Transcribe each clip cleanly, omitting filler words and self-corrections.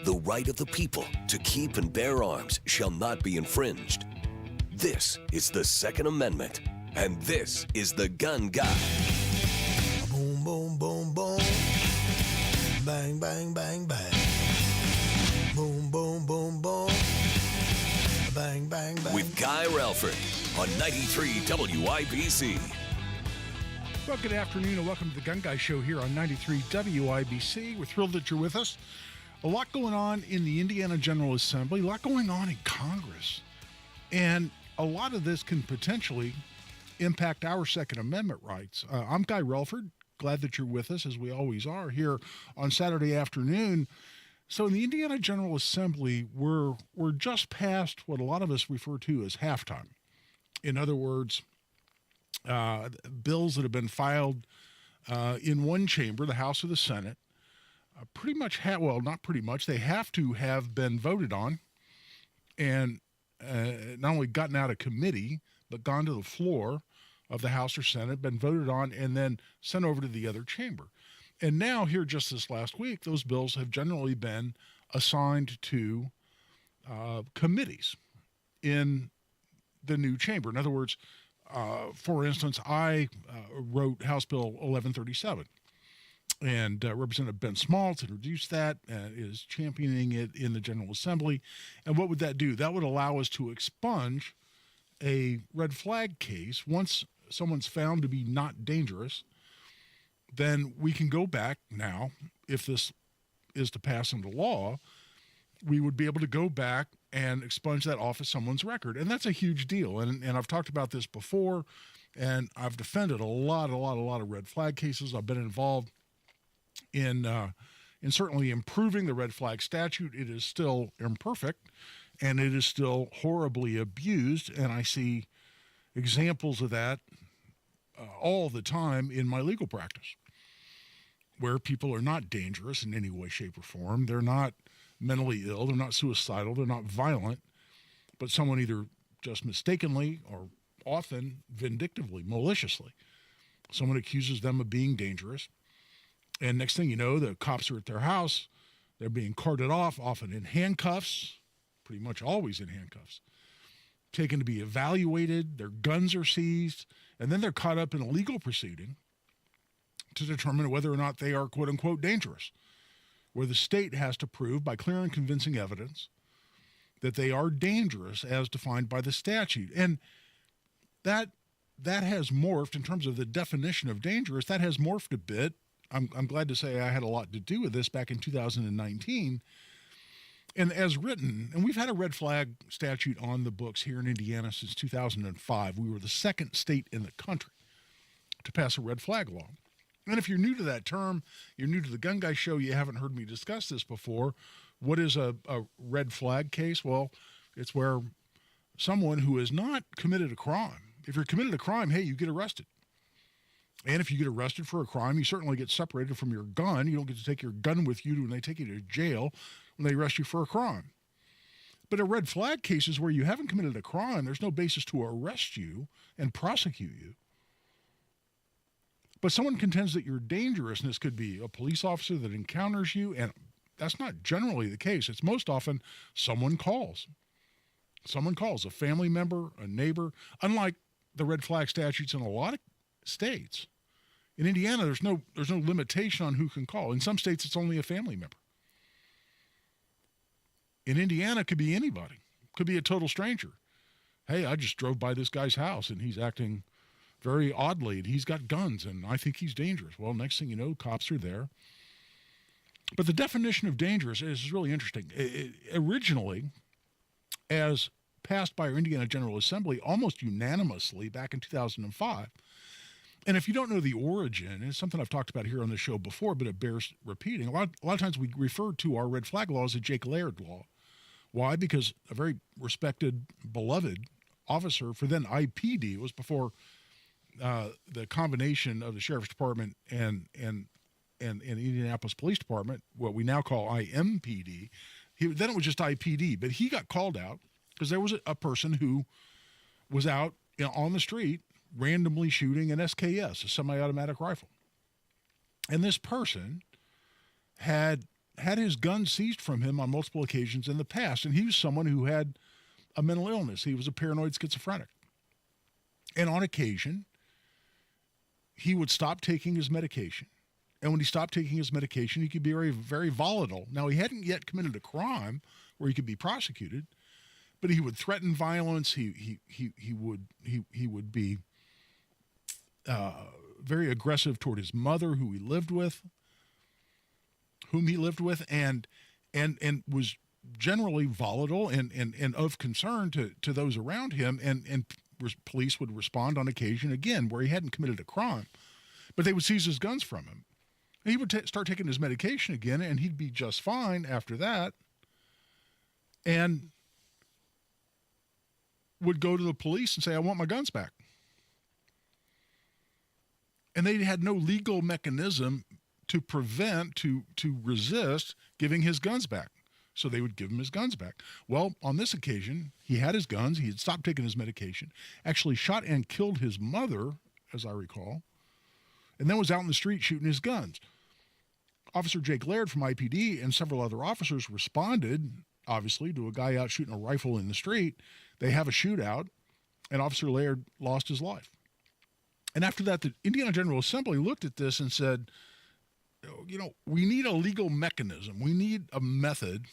The right of the people to keep and bear arms shall not be infringed. This is the Second Amendment, and this is The Gun Guy. Boom, boom, boom, boom. Bang, bang, bang, bang. Boom, boom, boom, boom. Bang, bang, bang. With Guy Relford on 93 WIBC. Well, good afternoon and welcome to the Gun Guy Show here on 93 WIBC. We're thrilled that you're with us. A lot going on in the Indiana General Assembly, a lot going on in Congress. And a lot of this can potentially impact our Second Amendment rights. I'm Guy Relford. Glad that you're with us, as we always are, here on Saturday afternoon. So in the Indiana General Assembly, we're just past what a lot of us refer to as halftime. In other words, bills that have been filed in one chamber, the House or the Senate, pretty much not pretty much, they have to have been voted on and not only gotten out of committee, but gone to the floor of the House or Senate, been voted on, and then sent over to the other chamber. And now, here just this last week, those bills have generally been assigned to committees in the new chamber. In other words, for instance, I wrote House Bill 1137. And Representative Ben Smaltz introduced that, is championing it in the General Assembly. And what would that do? That would allow us to expunge a red flag case. Once someone's found to be not dangerous, then we can go back now, if this is to pass into law, we would be able to go back and expunge that off of someone's record. And that's a huge deal. And I've talked about this before, and I've defended a lot of red flag cases. I've been involved in certainly improving the red flag statute. It is still imperfect, and it is still horribly abused, and I see examples of that all the time in my legal practice, where people are not dangerous in any way, shape, or form. They're not mentally ill. They're not suicidal. They're not violent, but someone either just mistakenly or often vindictively, maliciously, someone accuses them of being dangerous. And next thing you know, the cops are at their house. They're being carted off, often in handcuffs, pretty much always in handcuffs, taken to be evaluated. Their guns are seized, and then they're caught up in a legal proceeding to determine whether or not they are, quote unquote, dangerous, where the state has to prove by clear and convincing evidence that they are dangerous as defined by the statute. And that has morphed in terms of the definition of dangerous. That has morphed a bit. I'm glad to say I had a lot to do with this back in 2019. And as written, and we've had a red flag statute on the books here in Indiana since 2005. We were the second state in the country to pass a red flag law. And if you're new to that term, you're new to the Gun Guy Show, you haven't heard me discuss this before. What is a red flag case? Well, it's where someone who has not committed a crime, if you're committed a crime, hey, you get arrested. And if you get arrested for a crime, you certainly get separated from your gun. You don't get to take your gun with you when they take you to jail when they arrest you for a crime. But a red flag case is where you haven't committed a crime. There's no basis to arrest you and prosecute you. But someone contends that you're dangerous, and this could be a police officer that encounters you, and that's not generally the case. It's most often someone calls. Someone calls, a family member, a neighbor. Unlike the red flag statutes in a lot of states, in Indiana, there's no limitation on who can call. In some states, it's only a family member. In Indiana, it could be anybody. It could be a total stranger. Hey, I just drove by this guy's house, and he's acting very oddly, and he's got guns, and I think he's dangerous. Well, next thing you know, cops are there. But the definition of dangerous is really interesting. Originally, as passed by our Indiana General Assembly almost unanimously back in 2005, and if you don't know the origin, it's something I've talked about here on the show before, but it bears repeating. A lot of times we refer to our red flag law as a Jake Laird law. Why? Because a very respected, beloved officer for then IPD, it was before the combination of the Sheriff's Department and the Indianapolis Police Department, what we now call IMPD. Then it was just IPD, but he got called out because there was a person who was out on the street randomly shooting an SKS, a semi-automatic rifle. And this person had had his gun seized from him on multiple occasions in the past. And he was someone who had a mental illness. He was a paranoid schizophrenic. And on occasion, he would stop taking his medication. And when he stopped taking his medication, he could be very, very volatile. Now, he hadn't yet committed a crime where he could be prosecuted, but he would threaten violence. He would be very aggressive toward his mother, whom he lived with, and was generally volatile and of concern to those around him. And police would respond on occasion, again, where he hadn't committed a crime, but they would seize his guns from him. He would start taking his medication again, and he'd be just fine after that, and would go to the police and say, I want my guns back. And they had no legal mechanism to prevent, to resist giving his guns back. So they would give him his guns back. Well, on this occasion, he had his guns. He had stopped taking his medication, actually shot and killed his mother, as I recall, and then was out in the street shooting his guns. Officer Jake Laird from IPD and several other officers responded, obviously, to a guy out shooting a rifle in the street. They have a shootout, and Officer Laird lost his life. And after that, the Indiana General Assembly looked at this and said, we need a legal mechanism. We need a method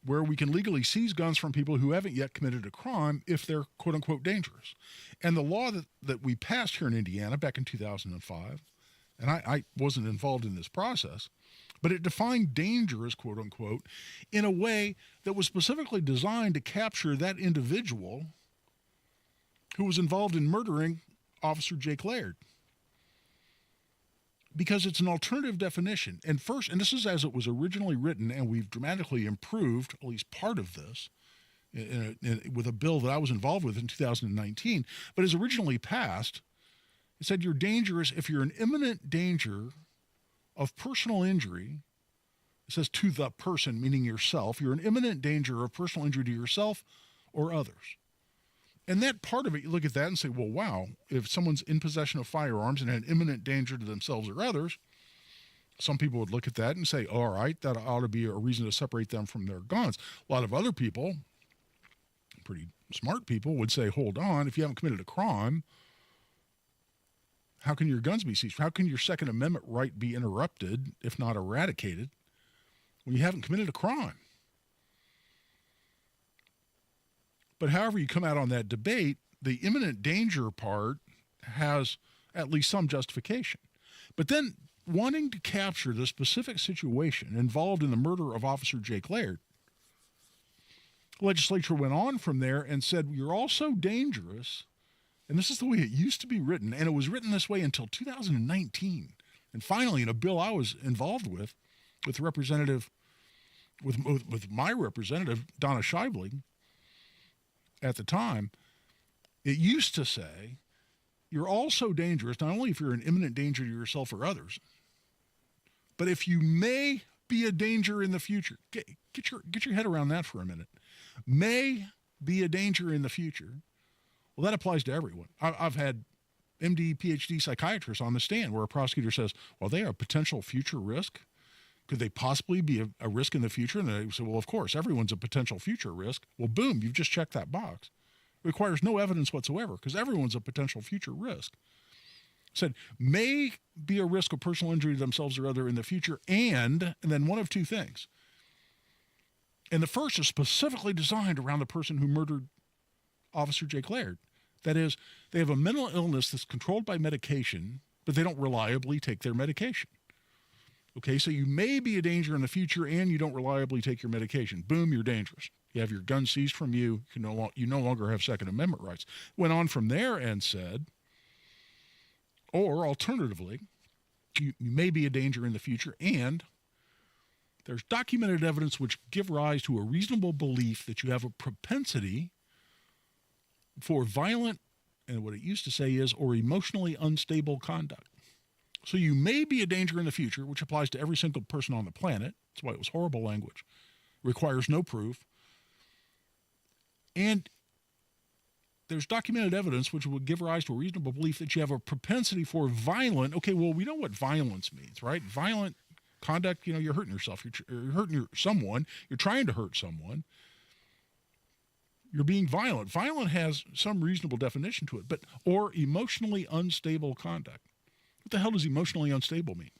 where we can legally seize guns from people who haven't yet committed a crime if they're quote-unquote dangerous. And the law that we passed here in Indiana back in 2005, and I wasn't involved in this process, but it defined dangerous, quote-unquote, in a way that was specifically designed to capture that individual who was involved in murdering Officer Jake Laird. Because it's an alternative definition. And this is as it was originally written, and we've dramatically improved at least part of this with a bill that I was involved with in 2019. But as originally passed, it said you're dangerous if you're in imminent danger of personal injury. It says to the person, meaning yourself. You're in imminent danger of personal injury to yourself or others. And that part of it, you look at that and say, well, wow, if someone's in possession of firearms and had imminent danger to themselves or others, some people would look at that and say, all right, that ought to be a reason to separate them from their guns. A lot of other people, pretty smart people, would say, hold on, if you haven't committed a crime, how can your guns be seized? How can your Second Amendment right be interrupted, if not eradicated, when you haven't committed a crime? But however you come out on that debate, the imminent danger part has at least some justification. But then wanting to capture the specific situation involved in the murder of Officer Jake Laird, the legislature went on from there and said, you're also dangerous, and this is the way it used to be written, and it was written this way until 2019. And finally, in a bill I was involved with my representative, Donna Scheibling, at the time, it used to say, you're also dangerous, not only if you're in imminent danger to yourself or others, but if you may be a danger in the future. Get your head around that for a minute. May be a danger in the future. Well, that applies to everyone. I've had MD, PhD psychiatrists on the stand where a prosecutor says, well, they are a potential future risk. Could they possibly be a risk in the future? And they say, well, of course, everyone's a potential future risk. Well, boom, you've just checked that box. It requires no evidence whatsoever because everyone's a potential future risk. Said, may be a risk of personal injury to themselves or other in the future, and then one of two things. And the first is specifically designed around the person who murdered Officer Jake Laird. That is, they have a mental illness that's controlled by medication, but they don't reliably take their medication. Okay, so you may be a danger in the future and you don't reliably take your medication. Boom, you're dangerous. You have your gun seized from you. You no longer have Second Amendment rights. Went on from there and said, or alternatively, you may be a danger in the future and there's documented evidence which give rise to a reasonable belief that you have a propensity for violent, and what it used to say is, or emotionally unstable conduct. So you may be a danger in the future, which applies to every single person on the planet. That's why it was horrible language. Requires no proof. And there's documented evidence which would give rise to a reasonable belief that you have a propensity for violent. Okay, well, we know what violence means, right? Violent Conduct, you're hurting yourself. You're hurting someone. You're trying to hurt someone. You're being violent. Violent has some reasonable definition to it, or emotionally unstable conduct. What the hell does emotionally unstable mean?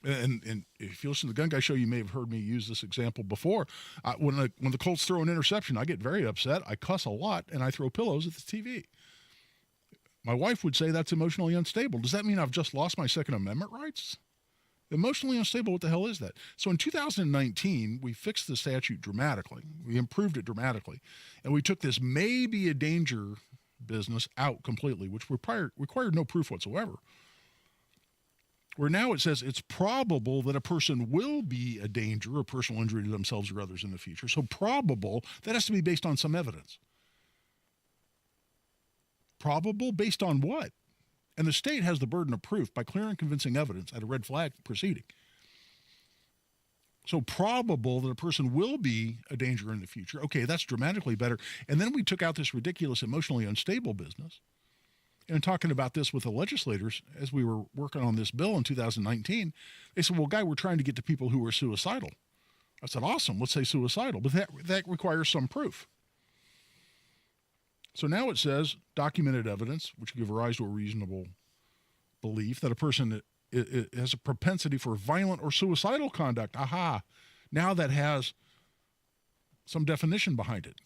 And if you listen to the Gun Guy Show, you may have heard me use this example before. When the Colts throw an interception, I get very upset. I cuss a lot, and I throw pillows at the TV. My wife would say that's emotionally unstable. Does that mean I've just lost my Second Amendment rights? Emotionally unstable, what the hell is that? So in 2019, we fixed the statute dramatically. We improved it dramatically. And we took this maybe a danger business out completely, which required no proof whatsoever. Where now it says it's probable that a person will be a danger or personal injury to themselves or others in the future. So probable, that has to be based on some evidence. Probable based on what? And the state has the burden of proof by clear and convincing evidence at a red flag proceeding. So probable that a person will be a danger in the future. Okay, that's dramatically better. And then we took out this ridiculous emotionally unstable business. And talking about this with the legislators as we were working on this bill in 2019, they said, well, Guy, we're trying to get to people who are suicidal. I said, awesome, let's say suicidal. But that requires some proof. So now it says documented evidence, which give rise to a reasonable belief that a person has a propensity for violent or suicidal conduct. Aha. Now that has some definition behind it.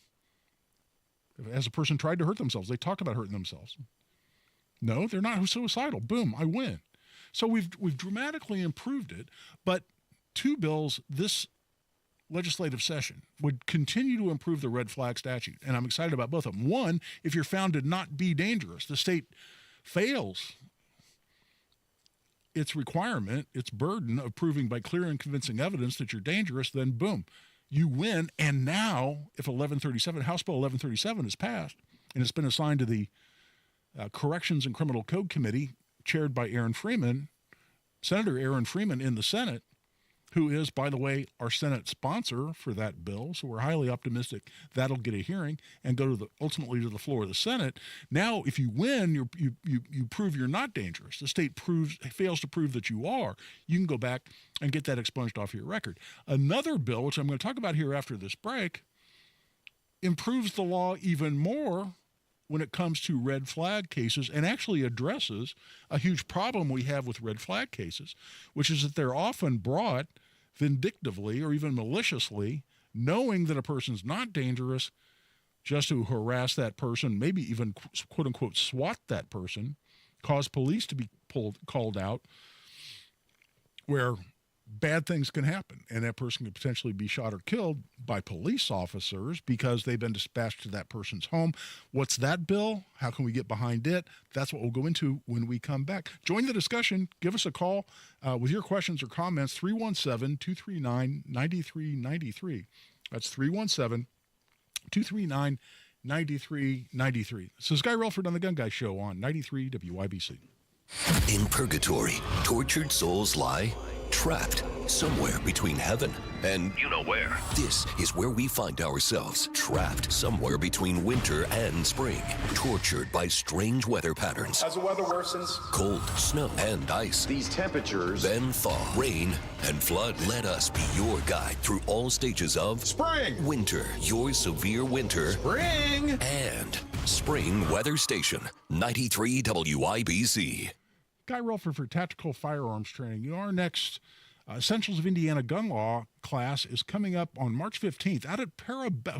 Has a person tried to hurt themselves? They talk about hurting themselves. No, they're not suicidal. Boom, I win. So we've dramatically improved it, but two bills this legislative session would continue to improve the red flag statute, and I'm excited about both of them. One, if you're found to not be dangerous, the state fails its requirement, its burden of proving by clear and convincing evidence that you're dangerous, then boom, you win. And now, if House Bill 1137 is passed, and it's been assigned to the Corrections and Criminal Code Committee, chaired by Senator Aaron Freeman in the Senate, who is, by the way, our Senate sponsor for that bill. So we're highly optimistic that'll get a hearing and go ultimately to the floor of the Senate. Now, if you win, you prove you're not dangerous. The state fails to prove that you are. You can go back and get that expunged off your record. Another bill, which I'm going to talk about here after this break, improves the law even more when it comes to red flag cases, and actually addresses a huge problem we have with red flag cases, which is that they're often brought vindictively or even maliciously, knowing that a person's not dangerous, just to harass that person, maybe even quote-unquote swat that person, cause police to be called out, where bad things can happen, and that person could potentially be shot or killed by police officers because they've been dispatched to that person's home. What's that bill? How can we get behind it? That's what we'll go into when we come back. Join the discussion. Give us a call with your questions or comments, 317-239-9393. That's 317-239-9393. This is Guy Relford on the Gun Guy Show on 93 WIBC. In purgatory, tortured souls lie trapped somewhere between heaven and you know where. This is where we find ourselves, trapped somewhere between winter and spring, tortured by strange weather patterns. As the weather worsens, cold, snow, and ice. these temperatures, Then thaw, rain, and flood. Let us be your guide through all stages of spring, winter, your severe winter, spring, and spring weather station, 93 WIBC. Guy Relford for Tactical Firearms Training. Our next Essentials of Indiana Gun Law class is coming up on March 15th out at Parabellum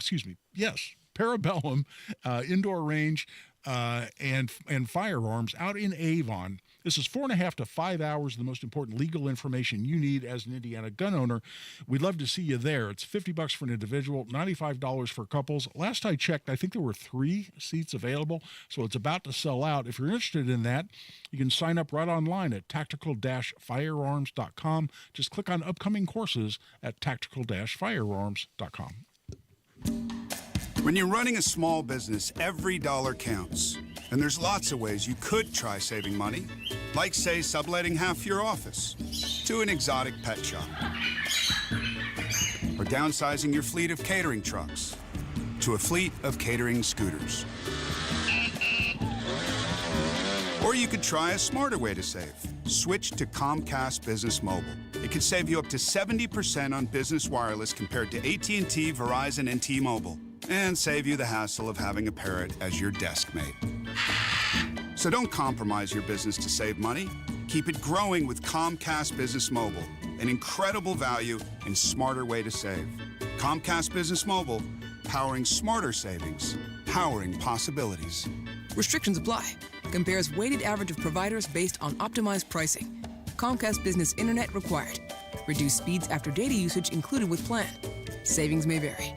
Indoor Range and Firearms out in Avon. This is 4.5 to 5 hours, the most important legal information you need as an Indiana gun owner. We'd love to see you there. It's $50 for an individual, $95 for couples. Last I checked, I think there were 3 seats available, so it's about to sell out. If you're interested in that, you can sign up right online at tactical-firearms.com. Just click on upcoming courses at tactical-firearms.com. When you're running a small business, every dollar counts. And there's lots of ways you could try saving money, like, say, subletting half your office to an exotic pet shop, or downsizing your fleet of catering trucks to a fleet of catering scooters. Or you could try a smarter way to save. switch to Comcast Business Mobile. It could save you up to 70% on business wireless compared to AT&T, Verizon, and T-Mobile, and save you the hassle of having a parrot as your desk mate. So don't compromise your business to save money. Keep it growing with Comcast Business Mobile, an incredible value and smarter way to save. Comcast Business Mobile, powering smarter savings, powering possibilities. Restrictions apply. Compares weighted average of providers based on optimized pricing. Comcast Business Internet required. Reduced speeds after data usage included with plan. Savings may vary.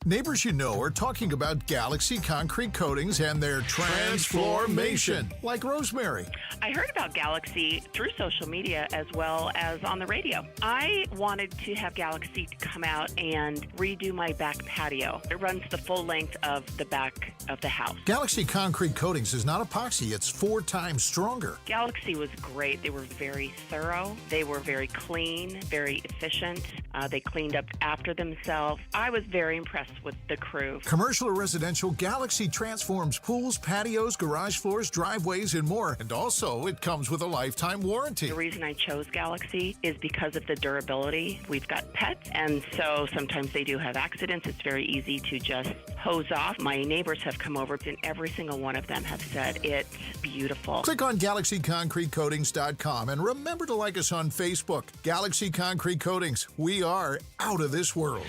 Neighbors you know are talking about Galaxy concrete coatings and their transformation, like Rosemary. I heard about Galaxy through social media as well as on the radio. I wanted to have Galaxy come out and redo my back patio. It runs the full length of the back of the house. Galaxy concrete coatings is not epoxy, it's 4 times stronger. Galaxy was great. They were very thorough. They were very clean, very efficient. They cleaned up after themselves. I was very impressed with the crew. Commercial or residential, Galaxy transforms pools, patios, garage floors, driveways, and more. And also, it comes with a lifetime warranty. The reason I chose Galaxy is because of the durability. We've got pets, and so sometimes they do have accidents. It's very easy to just hose off. My neighbors have come over, and every single one of them have said it's beautiful. Click on GalaxyConcreteCoatings.com and remember to like us on Facebook. Galaxy Concrete Coatings. We are out of this world.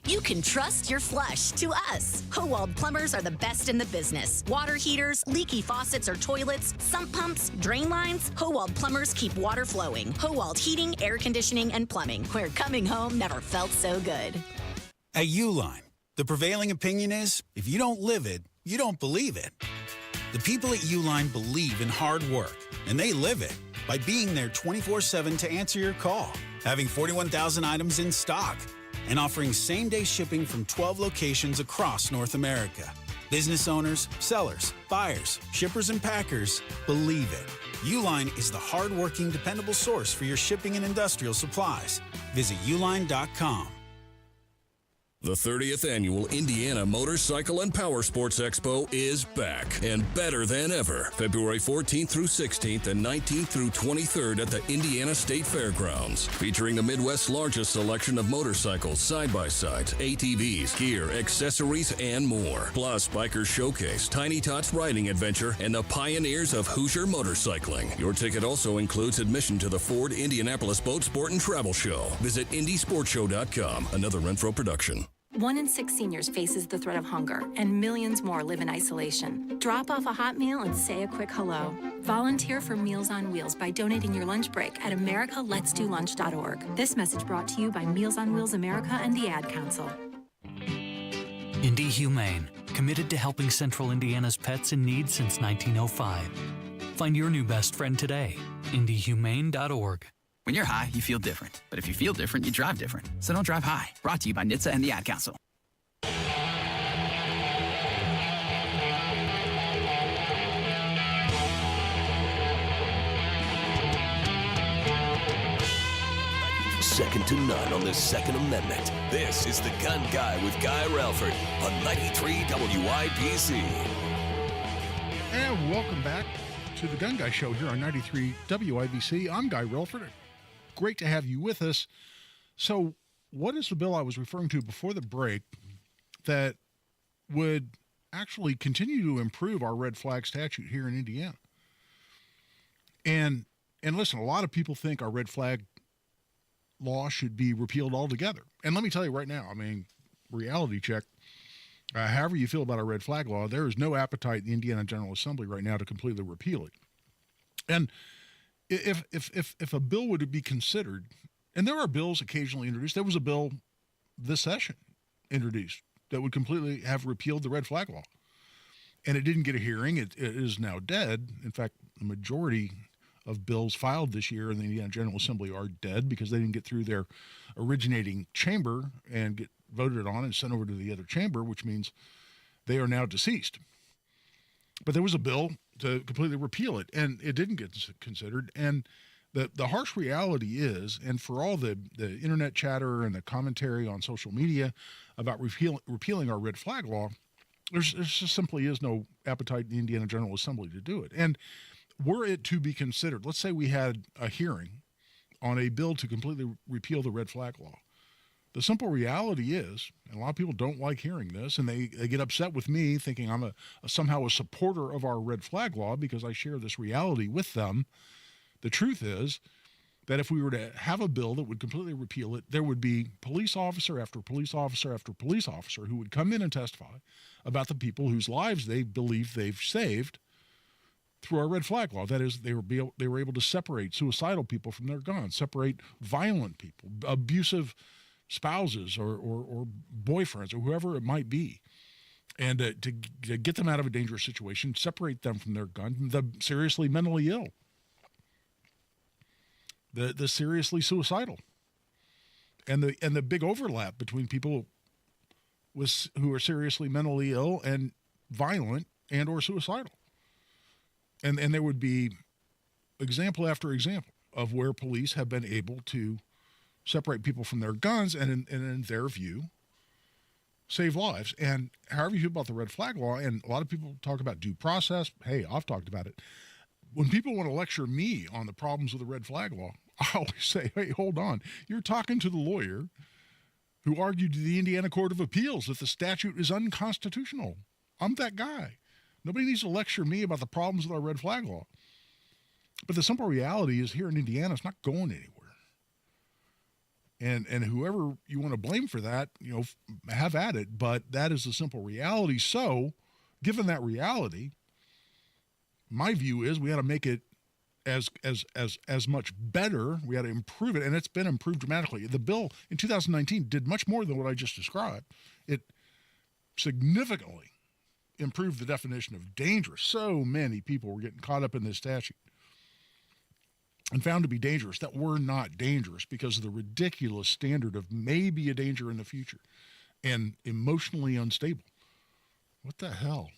You can trust your flush to us. Howald plumbers are the best in the business. Water heaters, leaky faucets or toilets, sump pumps, drain lines. Howald plumbers keep water flowing. Howald heating, air conditioning, and plumbing, where coming home never felt so good. At Uline, the prevailing opinion is, if you don't live it, you don't believe it. The people at Uline believe in hard work, and they live it by being there 24/7 to answer your call, having 41,000 items in stock, and offering same-day shipping from 12 locations across North America. Business owners, sellers, buyers, shippers, and packers believe it. Uline is the hard-working, dependable source for your shipping and industrial supplies. Visit uline.com. The 30th Annual Indiana Motorcycle and Power Sports Expo is back and better than ever. February 14th through 16th and 19th through 23rd at the Indiana State Fairgrounds. Featuring the Midwest's largest selection of motorcycles, side-by-sides, ATVs, gear, accessories, and more. Plus, Bikers Showcase, Tiny Tots Riding Adventure, and the pioneers of Hoosier Motorcycling. Your ticket also includes admission to the Ford Indianapolis Boat Sport and Travel Show. Visit IndySportsShow.com, another Renfro production. 1 in 6 seniors faces the threat of hunger, and millions more live in isolation. Drop off a hot meal and say a quick hello. Volunteer for Meals on Wheels by donating your lunch break at americaletsdolunch.org. This message brought to you by Meals on Wheels America and the Ad Council. Indy Humane, committed to helping Central Indiana's pets in need since 1905. Find your new best friend today, indyhumane.org. When you're high, you feel different. But if you feel different, you drive different. So don't drive high. Brought to you by NHTSA and the Ad Council. Second to none on the Second Amendment. This is The Gun Guy with Guy Relford on 93 WIPC. And welcome back to The Gun Guy Show here on 93 WIBC. I'm Guy Relford. Great to have you with us. So what is the bill I was referring to before the break that would actually continue to improve our red flag statute here in Indiana? And listen, a lot of people think our red flag law should be repealed altogether. And let me tell you right now, I mean, reality check, however you feel about our red flag law, there is no appetite in the Indiana General Assembly right now to completely repeal it. And if a bill would be considered, and there are bills occasionally introduced, there was a bill this session introduced that would completely have repealed the red flag law. And it didn't get a hearing. It is now dead. In fact, the majority of bills filed this year in the Indiana General Assembly are dead because they didn't get through their originating chamber and get voted on and sent over to the other chamber, which means they are now deceased. But there was a bill to completely repeal it, and it didn't get considered. And the harsh reality is, and for all the internet chatter and the commentary on social media about repealing our red flag law, there just simply is no appetite in the Indiana General Assembly to do it. And were it to be considered, let's say we had a hearing on a bill to completely repeal the red flag law. The simple reality is, and a lot of people don't like hearing this, and they get upset with me thinking I'm somehow a supporter of our red flag law because I share this reality with them. The truth is that if we were to have a bill that would completely repeal it, there would be police officer after police officer after police officer who would come in and testify about the people whose lives they believe they've saved through our red flag law. That is, they were able to separate suicidal people from their guns, separate violent people, abusive spouses or boyfriends or whoever it might be, and to get them out of a dangerous situation, separate them from their gun, the seriously mentally ill, the seriously suicidal, and the big overlap between people who are seriously mentally ill and violent and or suicidal. And there would be example after example of where police have been able to separate people from their guns and in their view, save lives. And however you feel about the red flag law, and a lot of people talk about due process. Hey, I've talked about it. When people want to lecture me on the problems with the red flag law, I always say, hey, hold on. You're talking to the lawyer who argued to the Indiana Court of Appeals that the statute is unconstitutional. I'm that guy. Nobody needs to lecture me about the problems with our red flag law. But the simple reality is here in Indiana, it's not going anywhere. And whoever you want to blame for that, have at it. But that is the simple reality. So, given that reality, my view is we ought to make it as much better. We ought to improve it, and it's been improved dramatically. The bill in 2019 did much more than what I just described. It significantly improved the definition of dangerous. So many people were getting caught up in this statute and found to be dangerous that were not dangerous because of the ridiculous standard of maybe a danger in the future and emotionally unstable. What the hell?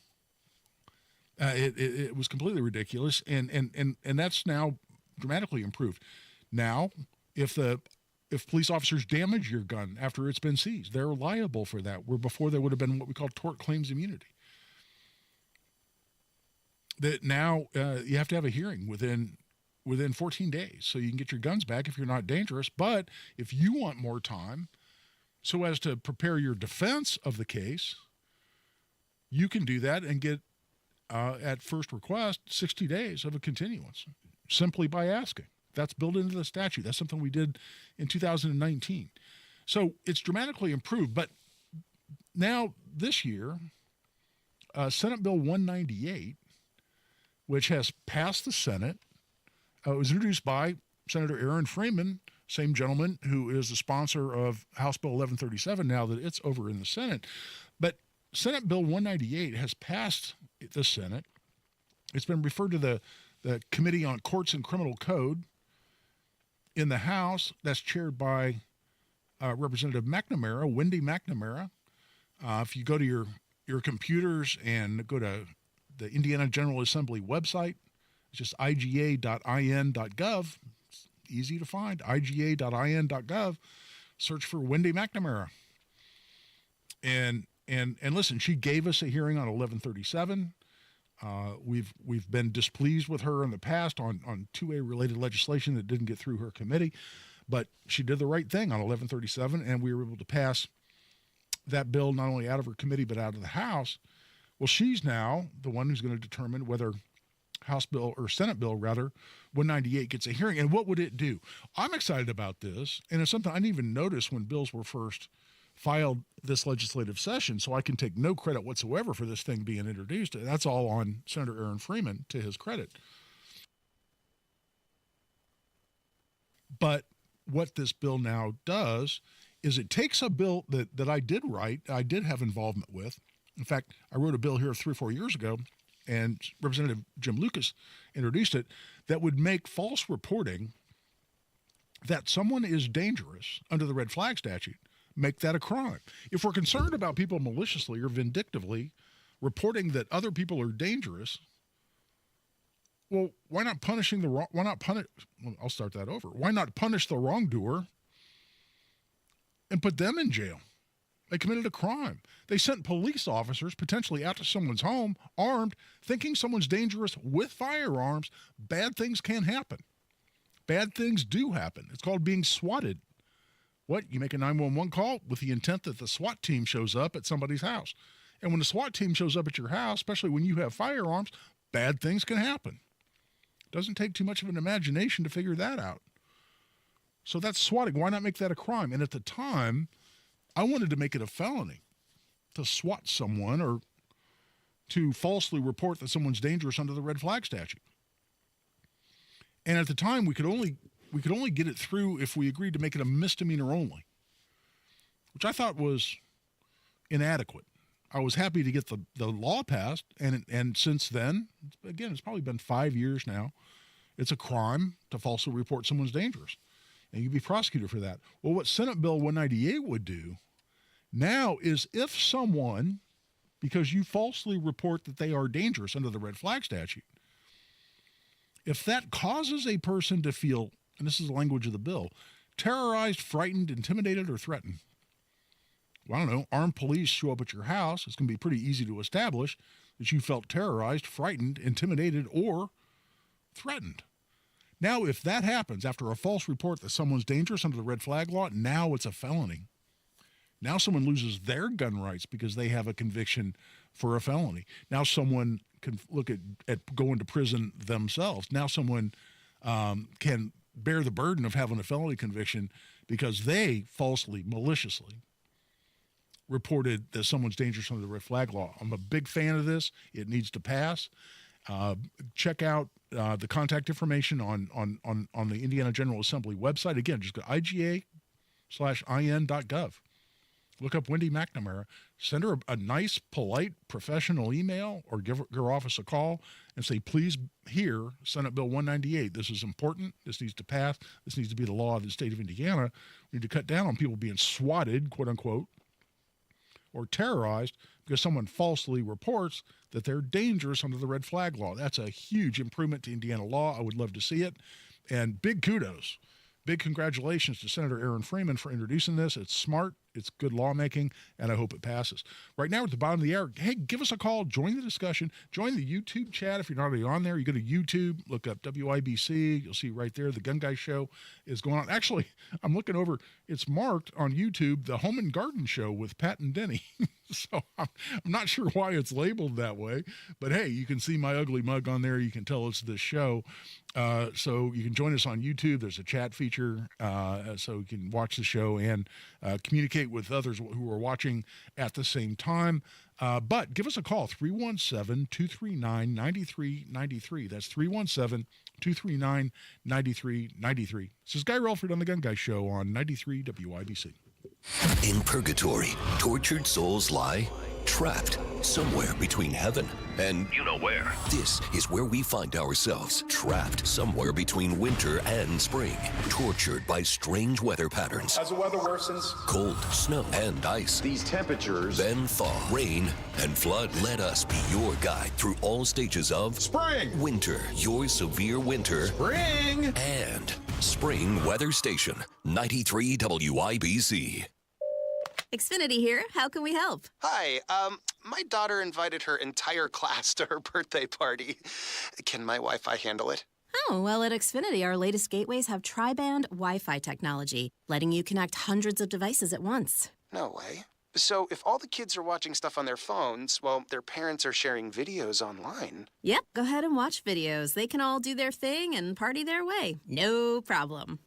It was completely ridiculous, and that's now dramatically improved. Now, if police officers damage your gun after it's been seized, they're liable for that, where before there would have been what we call tort claims immunity. That now you have to have a hearing within 14 days so you can get your guns back if you're not dangerous. But if you want more time so as to prepare your defense of the case, you can do that and get, at first request, 60 days of a continuance simply by asking. That's built into the statute. That's something we did in 2019. So it's dramatically improved. But now this year, Senate Bill 198, which has passed the Senate, was introduced by Senator Aaron Freeman, same gentleman who is the sponsor of House Bill 1137 now that it's over in the Senate. But Senate Bill 198 has passed the Senate. It's been referred to the Committee on Courts and Criminal Code in the House. That's chaired by Representative McNamara, Wendy McNamara. If you go to your computers and go to the Indiana General Assembly website, it's just iga.in.gov. It's easy to find, iga.in.gov. Search for Wendy McNamara. And listen, she gave us a hearing on 1137. We've been displeased with her in the past on 2A related legislation that didn't get through her committee, but she did the right thing on 1137, and we were able to pass that bill not only out of her committee but out of the House. Well, she's now the one who's going to determine whether Senate Bill 198 gets a hearing. And what would it do? I'm excited about this, and it's something I didn't even notice when bills were first filed this legislative session, so I can take no credit whatsoever for this thing being introduced. That's all on Senator Aaron Freeman, to his credit. But what this bill now does is it takes a bill that I did write, I did have involvement with. In fact, I wrote a bill here 3 or 4 years ago, and Representative Jim Lucas introduced it, that would make false reporting that someone is dangerous under the red flag statute, make that a crime. If we're concerned about people maliciously or vindictively reporting that other people are dangerous, well, why not punish the wrongdoer and put them in jail? They committed a crime. They sent police officers potentially out to someone's home armed, thinking someone's dangerous with firearms. Bad things can happen. Bad things do happen. It's called being swatted. What? You make a 911 call with the intent that the SWAT team shows up at somebody's house. And when the SWAT team shows up at your house, especially when you have firearms, bad things can happen. It doesn't take too much of an imagination to figure that out. So that's swatting. Why not make that a crime? And at the time, I wanted to make it a felony to swat someone or to falsely report that someone's dangerous under the red flag statute. And at the time, we could only get it through if we agreed to make it a misdemeanor only, which I thought was inadequate. I was happy to get the law passed, and since then, again, it's probably been 5 years now, it's a crime to falsely report someone's dangerous, and you'd be prosecuted for that. Well, what Senate Bill 198 would do now is if someone, because you falsely report that they are dangerous under the red flag statute, if that causes a person to feel, and this is the language of the bill, terrorized, frightened, intimidated, or threatened. Well, I don't know, armed police show up at your house. It's going to be pretty easy to establish that you felt terrorized, frightened, intimidated, or threatened. Now, if that happens after a false report that someone's dangerous under the red flag law, now it's a felony. Now someone loses their gun rights because they have a conviction for a felony. Now someone can look at going to prison themselves. Now someone can bear the burden of having a felony conviction because they falsely, maliciously reported that someone's dangerous under the red flag law. I'm a big fan of this. It needs to pass. Check out the contact information on the Indiana General Assembly website. Again, just go to iga/in.gov. Look up Wendy McNamara. Send her a nice, polite, professional email or give her office a call and say, please, here, Senate Bill 198. This is important. This needs to pass. This needs to be the law of the state of Indiana. We need to cut down on people being swatted, quote unquote, or terrorized because someone falsely reports that they're dangerous under the red flag law. That's a huge improvement to Indiana law. I would love to see it. And big kudos, big congratulations to Senator Aaron Freeman for introducing this. It's smart, it's good lawmaking, and I hope it passes. Right now, at the bottom of the hour, hey, give us a call, join the discussion, join the YouTube chat if you're not already on there. You go to YouTube, look up WIBC, you'll see right there the Gun Guy Show is going on. Actually, I'm looking over, it's marked on YouTube, the Home and Garden Show with Pat and Denny. So I'm not sure why it's labeled that way, but hey, you can see my ugly mug on there. You can tell it's this show. So you can join us on YouTube. There's a chat feature, so you can watch the show and communicate with others who are watching at the same time. But give us a call, 317-239-9393. That's 317-239-9393. This is Guy Relford on the Gun Guy Show on 93 WIBC. In purgatory, tortured souls lie trapped somewhere between heaven and you know where. This is where we find ourselves, trapped somewhere between winter and spring, tortured by strange weather patterns. As the weather worsens, Cold, snow, and ice. these temperatures, Then thaw, rain, and flood. Let us be your guide through all stages of spring, winter, your severe winter, spring. and spring weather station, 93 WIBC. Xfinity here. How can we help? Hi, my daughter invited her entire class to her birthday party. Can my Wi-Fi handle it? Oh, well, at Xfinity, our latest gateways have tri-band Wi-Fi technology, letting you connect hundreds of devices at once. No way. So if all the kids are watching stuff on their phones, well, their parents are sharing videos online. Yep, go ahead and watch videos. They can all do their thing and party their way. No problem.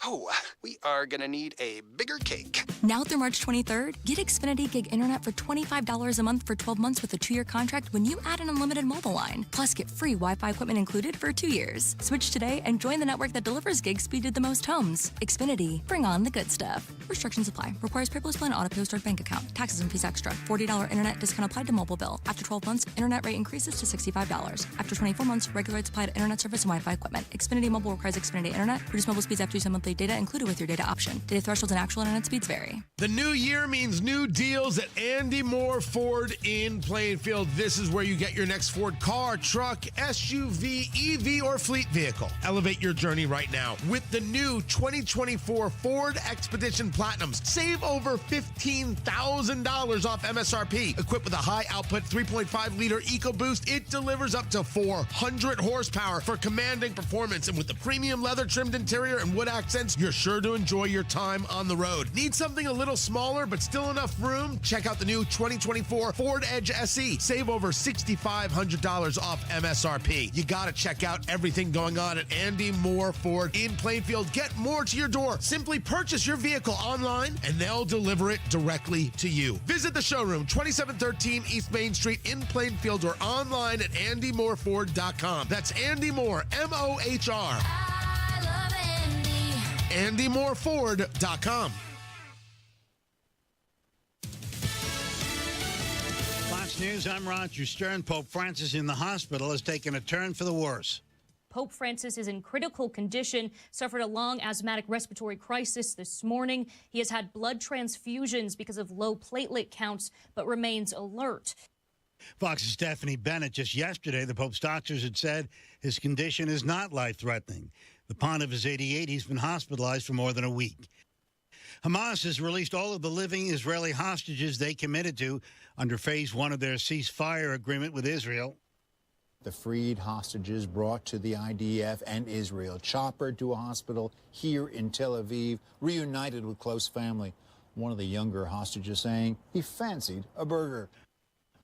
Oh, we are gonna need a bigger cake. Now through March 23rd, get Xfinity Gig Internet for $25 a month for 12 months with a 2-year contract when you add an unlimited mobile line. Plus, get free Wi-Fi equipment included for 2 years. Switch today and join the network that delivers gig speed to the most homes. Xfinity. Bring on the good stuff. Restrictions apply. Requires paperless plan auto-pay start bank account. Taxes and fees extra. $40 internet discount applied to mobile bill. After 12 months, internet rate increases to $65. After 24 months, regular rates apply to internet service and Wi-Fi equipment. Xfinity Mobile requires Xfinity Internet. Reduce mobile speeds after 2 monthly update data included with your data option. Data thresholds and actual internet speeds vary. The new year means new deals at Andy Moore Ford in Plainfield. This is where you get your next Ford car, truck, SUV, EV, or fleet vehicle. Elevate your journey right now with the new 2024 Ford Expedition Platinums. Save over $15,000 off MSRP. Equipped with a high-output 3.5-liter EcoBoost, it delivers up to 400 horsepower for commanding performance. And with the premium leather-trimmed interior and wood accents, you're sure to enjoy your time on the road. Need something a little smaller but still enough room? Check out the new 2024 Ford Edge SE. Save over $6,500 off MSRP. You got to check out everything going on at Andy Moore Ford in Plainfield. Get more to your door. Simply purchase your vehicle online and they'll deliver it directly to you. Visit the showroom, 2713 East Main Street in Plainfield, or online at andymoreford.com. That's Andy Moore, M-O-H-R. andymoreford.com. Fox News, I'm Roger Stern. Pope Francis in the hospital has taken a turn for the worse. Pope Francis is in critical condition, suffered a long asthmatic respiratory crisis this morning. He has had blood transfusions because of low platelet counts, but remains alert. Fox's Stephanie Bennett. Just yesterday, the Pope's doctors had said his condition is not life-threatening. The Pontiff is 88. He's been hospitalized for more than a week. Hamas has released all of the living Israeli hostages they committed to under Phase 1 of their ceasefire agreement with Israel. The freed hostages brought to the IDF and Israel, choppered to a hospital here in Tel Aviv, reunited with close family. One of the younger hostages saying he fancied a burger.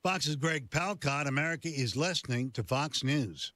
Fox's Greg Palcott. America is listening to Fox News.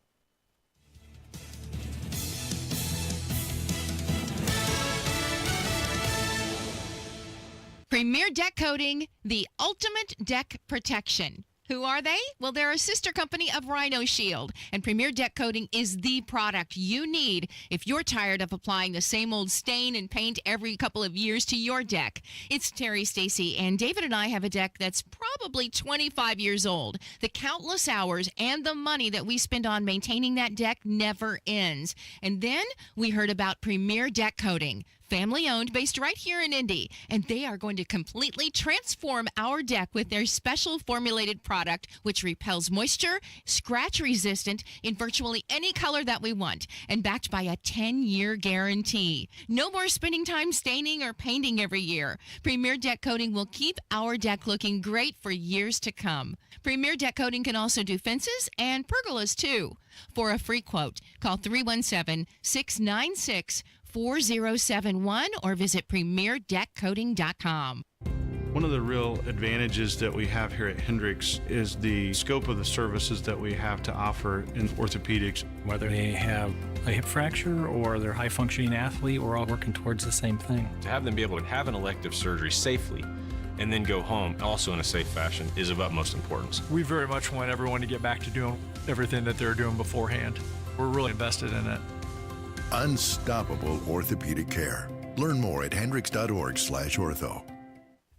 Premier Deck Coating, the ultimate deck protection. Who are they? Well, they're a sister company of Rhino Shield, and Premier Deck Coating is the product you need if you're tired of applying the same old stain and paint every couple of years to your deck. It's Terry, Stacy, and David and I have a deck that's probably 25 years old. The countless hours and the money that we spend on maintaining that deck never ends. And then we heard about Premier Deck Coating. Family owned, based right here in Indy, and they are going to completely transform our deck with their special formulated product, which repels moisture, scratch resistant in virtually any color that we want, and backed by a 10-year guarantee. No more spending time staining or painting every year. Premier Deck Coating will keep our deck looking great for years to come. Premier Deck Coating can also do fences and pergolas too. For a free quote, call 317-696-4071 or visit premierdeckcoating.com. One of the real advantages that we have here at Hendricks is the scope of the services that we have to offer in orthopedics. Whether they have a hip fracture or they're a high-functioning athlete, we're all working towards the same thing. To have them be able to have an elective surgery safely and then go home also in a safe fashion is of utmost importance. We very much want everyone to get back to doing everything that they were doing beforehand. We're really invested in it. Unstoppable orthopedic care. Learn more at hendricks.org/ortho.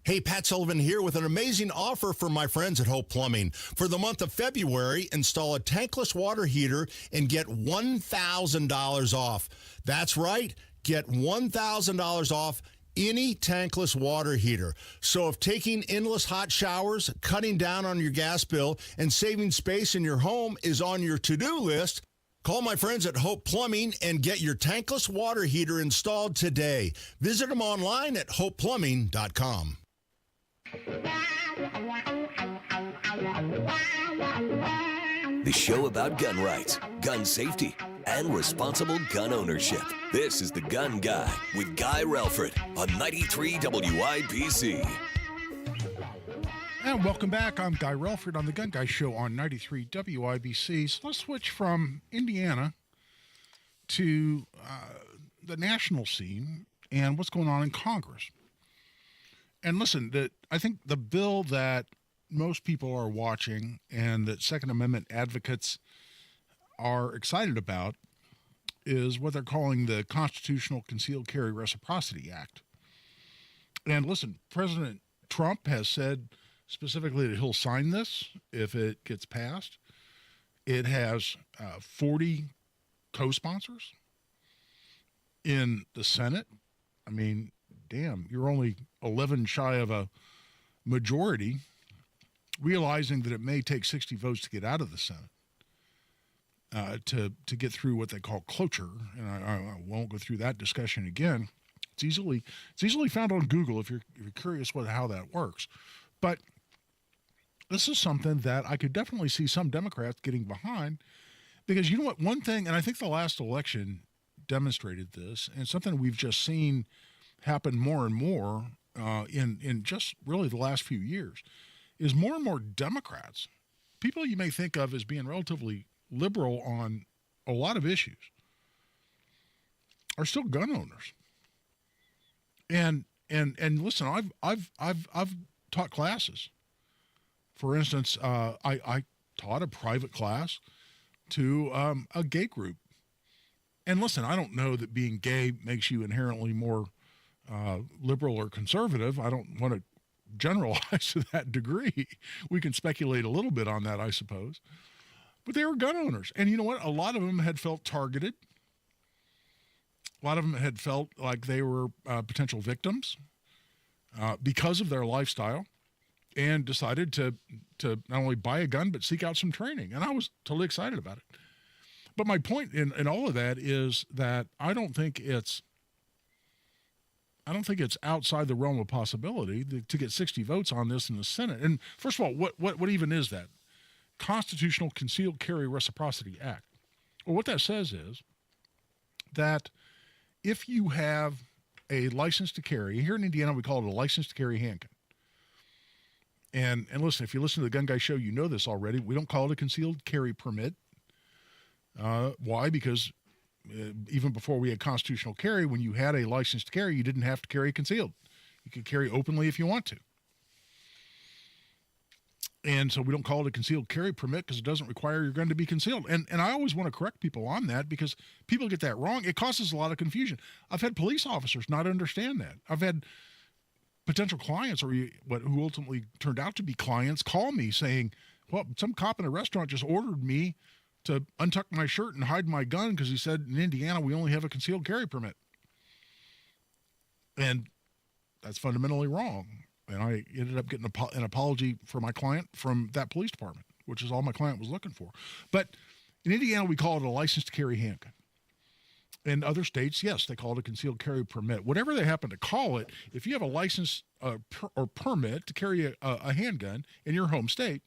Hey, Pat Sullivan here with an amazing offer for my friends at Hope Plumbing. For the month of February, install a tankless water heater and get $1,000 off. That's right, get $1,000 off any tankless water heater. So if taking endless hot showers, cutting down on your gas bill, and saving space in your home is on your to-do list, call my friends at Hope Plumbing and get your tankless water heater installed today. Visit them online at hopeplumbing.com. The show about gun rights, gun safety, and responsible gun ownership. This is The Gun Guy with Guy Relford on 93 WIBC. And welcome back. I'm Guy Relford on The Gun Guy Show on 93 WIBC. So let's switch from Indiana to the national scene and what's going on in Congress. And listen, I think the bill that most people are watching and that Second Amendment advocates are excited about is what they're calling the Constitutional Concealed Carry Reciprocity Act. And listen, President Trump has said specifically that he'll sign this if it gets passed. It has 40 co-sponsors. in the Senate, I mean, damn, you're only 11 shy of a majority, realizing that it may take 60 votes to get out of the Senate. To get through what they call cloture, and I won't go through that discussion again. It's easily found on Google if you're curious how that works. But this is something that I could definitely see some Democrats getting behind, because you know what? One thing, and I think the last election demonstrated this, and something we've just seen happen more and more in just really the last few years, is more and more Democrats, people you may think of as being relatively liberal on a lot of issues, are still gun owners. And listen, I've taught classes. For instance, I taught a private class to a gay group. And listen, I don't know that being gay makes you inherently more liberal or conservative. I don't want to generalize to that degree. We can speculate a little bit on that, I suppose. But they were gun owners. And you know what? A lot of them had felt targeted. A lot of them had felt like they were potential victims because of their lifestyle, and decided to not only buy a gun, but seek out some training. And I was totally excited about it. But my point in all of that is that I don't think it's outside the realm of possibility to get 60 votes on this in the Senate. And first of all, what even is that? Constitutional Concealed Carry Reciprocity Act. Well, what that says is that if you have a license to carry, here in Indiana we call it a license to carry handgun. And listen, if you listen to the Gun Guy Show, you know this already. We don't call it a concealed carry permit. Why? Because even before we had constitutional carry, when you had a license to carry, you didn't have to carry concealed. You could carry openly if you want to. And so we don't call it a concealed carry permit because it doesn't require your gun to be concealed. And I always want to correct people on that, because people get that wrong. It causes a lot of confusion. I've had police officers not understand that. I've had potential clients, or who ultimately turned out to be clients, call me saying, well, some cop in a restaurant just ordered me to untuck my shirt and hide my gun because he said in Indiana we only have a concealed carry permit. And that's fundamentally wrong. And I ended up getting an apology for my client from that police department, which is all my client was looking for. But in Indiana, we call it a license to carry handgun. In other states, yes, they call it a concealed carry permit. Whatever they happen to call it, if you have a license or permit to carry a handgun in your home state,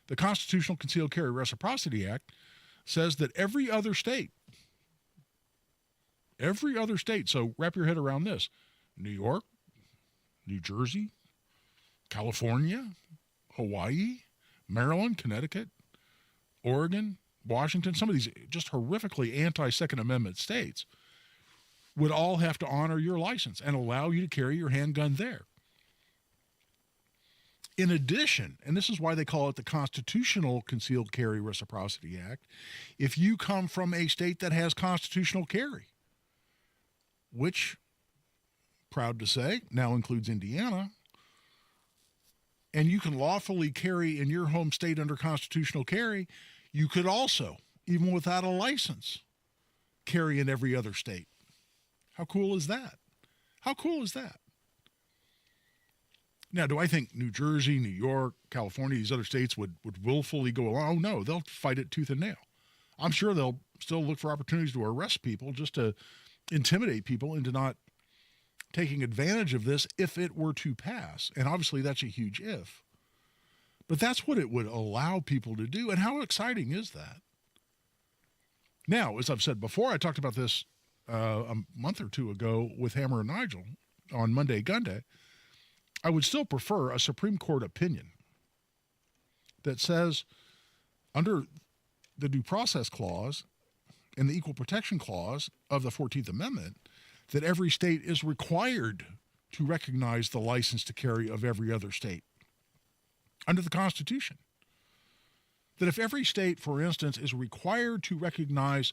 the Constitutional Concealed Carry Reciprocity Act says that every other state, so wrap your head around this, New York, New Jersey, California, Hawaii, Maryland, Connecticut, Oregon, Washington, some of these just horrifically anti-Second Amendment states, would all have to honor your license and allow you to carry your handgun there. In addition, and this is why they call it the Constitutional Concealed Carry Reciprocity Act, if you come from a state that has constitutional carry, which, proud to say, now includes Indiana, and you can lawfully carry in your home state under constitutional carry, you could also, even without a license, carry in every other state. How cool is that? How cool is that? Now, do I think New Jersey, New York, California, these other states would willfully go along? Oh, no, they'll fight it tooth and nail. I'm sure they'll still look for opportunities to arrest people, just to intimidate people into not taking advantage of this if it were to pass. And obviously that's a huge if. But that's what it would allow people to do. And how exciting is that? Now, as I've said before, I talked about this a month or two ago with Hammer and Nigel on Monday Gun Day. I would still prefer a Supreme Court opinion that says, under the Due Process Clause and the Equal Protection Clause of the 14th Amendment, that every state is required to recognize the license to carry of every other state under the Constitution. That if every state, for instance, is required to recognize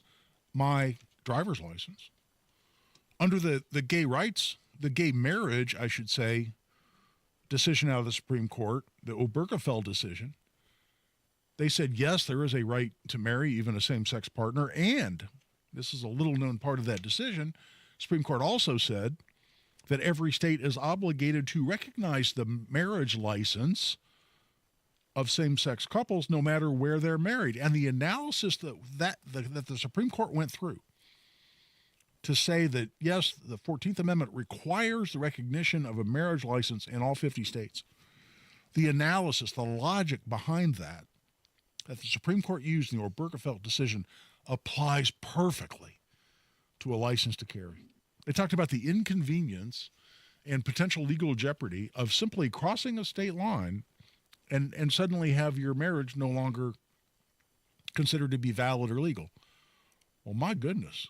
my driver's license, under the gay rights, the gay marriage, I should say, decision out of the Supreme Court, the Obergefell decision, they said, yes, there is a right to marry even a same-sex partner, and this is a little-known part of that decision, Supreme Court also said that every state is obligated to recognize the marriage license of same-sex couples no matter where they're married. And the analysis that the Supreme Court went through to say that, yes, the 14th Amendment requires the recognition of a marriage license in all 50 states. The analysis, the logic behind that the Supreme Court used in the Obergefell decision applies perfectly to a license to carry. They talked about the inconvenience and potential legal jeopardy of simply crossing a state line and suddenly have your marriage no longer considered to be valid or legal. Well, my goodness.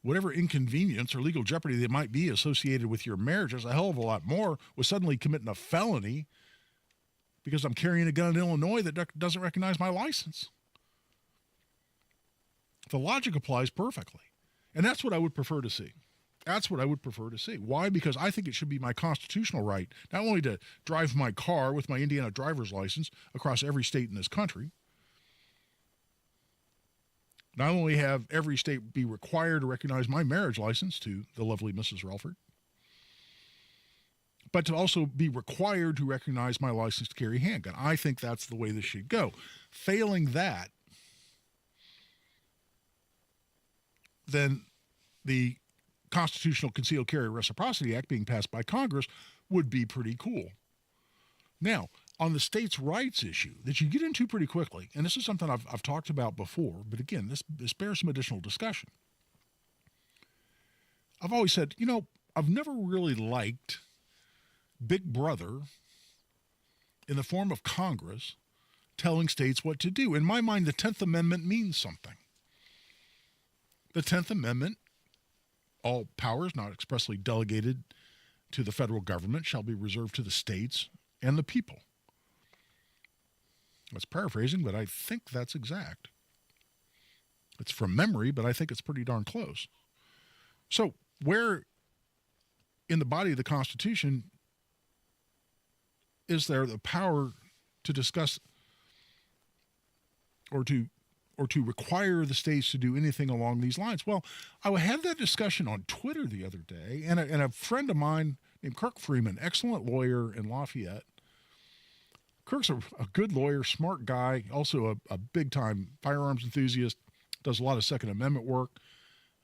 Whatever inconvenience or legal jeopardy that might be associated with your marriage is a hell of a lot more with suddenly committing a felony because I'm carrying a gun in Illinois that doesn't recognize my license. The logic applies perfectly. And that's what I would prefer to see. That's what I would prefer to see. Why? Because I think it should be my constitutional right, not only to drive my car with my Indiana driver's license across every state in this country, not only have every state be required to recognize my marriage license to the lovely Mrs. Relford, but to also be required to recognize my license to carry a handgun. I think that's the way this should go. Failing that, then the Constitutional Concealed Carry Reciprocity Act being passed by Congress would be pretty cool. Now, on the states' rights issue that you get into pretty quickly, and this is something I've talked about before, but again, this bears some additional discussion. I've always said, I've never really liked Big Brother in the form of Congress telling states what to do. In my mind, the 10th Amendment means something. The 10th Amendment, all powers not expressly delegated to the federal government shall be reserved to the states and the people. That's paraphrasing, but I think that's exact. It's from memory, but I think it's pretty darn close. So where in the body of the Constitution is there the power to discuss or to require the states to do anything along these lines? Well, I had that discussion on Twitter the other day, and a friend of mine named Kirk Freeman, excellent lawyer in Lafayette. Kirk's a good lawyer, smart guy, also a big-time firearms enthusiast, does a lot of Second Amendment work.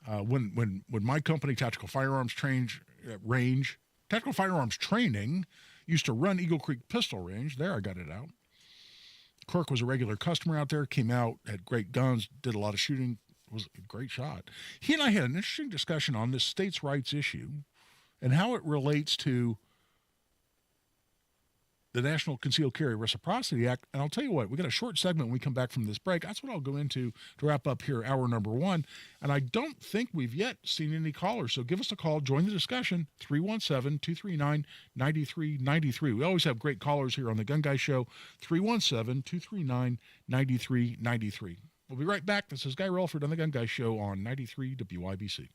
When my company, Tactical Firearms Training, used to run Eagle Creek Pistol Range, there I got it out. Kirk was a regular customer out there, came out, had great guns, did a lot of shooting, was a great shot. He and I had an interesting discussion on this states' rights issue and how it relates to the National Concealed Carry Reciprocity Act. And I'll tell you what, we got a short segment when we come back from this break. That's what I'll go into to wrap up here, hour number one. And I don't think we've yet seen any callers. So give us a call, join the discussion, 317-239-9393. We always have great callers here on the Gun Guy Show, 317-239-9393. We'll be right back. This is Guy Relford on the Gun Guy Show on 93 WIBC.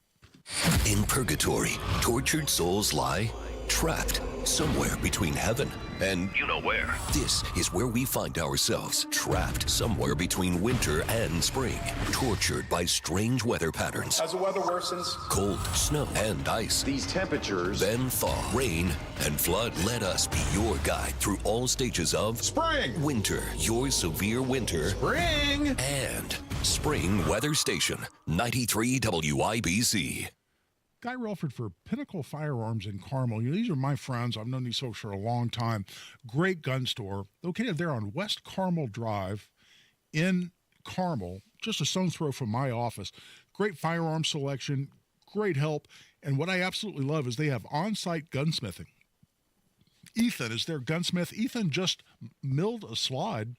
In purgatory, tortured souls lie trapped somewhere between heaven and you know where. This is where we find ourselves, trapped somewhere between winter and spring, tortured by strange weather patterns. As the weather worsens, cold, snow, and ice. These temperatures, then thaw, rain, and flood. Let us be your guide through all stages of spring, winter, your severe winter, spring, and spring weather station, 93 WIBC. Guy Relford for Pinnacle Firearms in Carmel. These are my friends. I've known these folks for a long time. Great gun store located there on West Carmel Drive in Carmel, just a stone's throw from my office. Great firearm selection, great help. And what I absolutely love is they have on-site gunsmithing. Ethan is their gunsmith. Ethan just milled a slide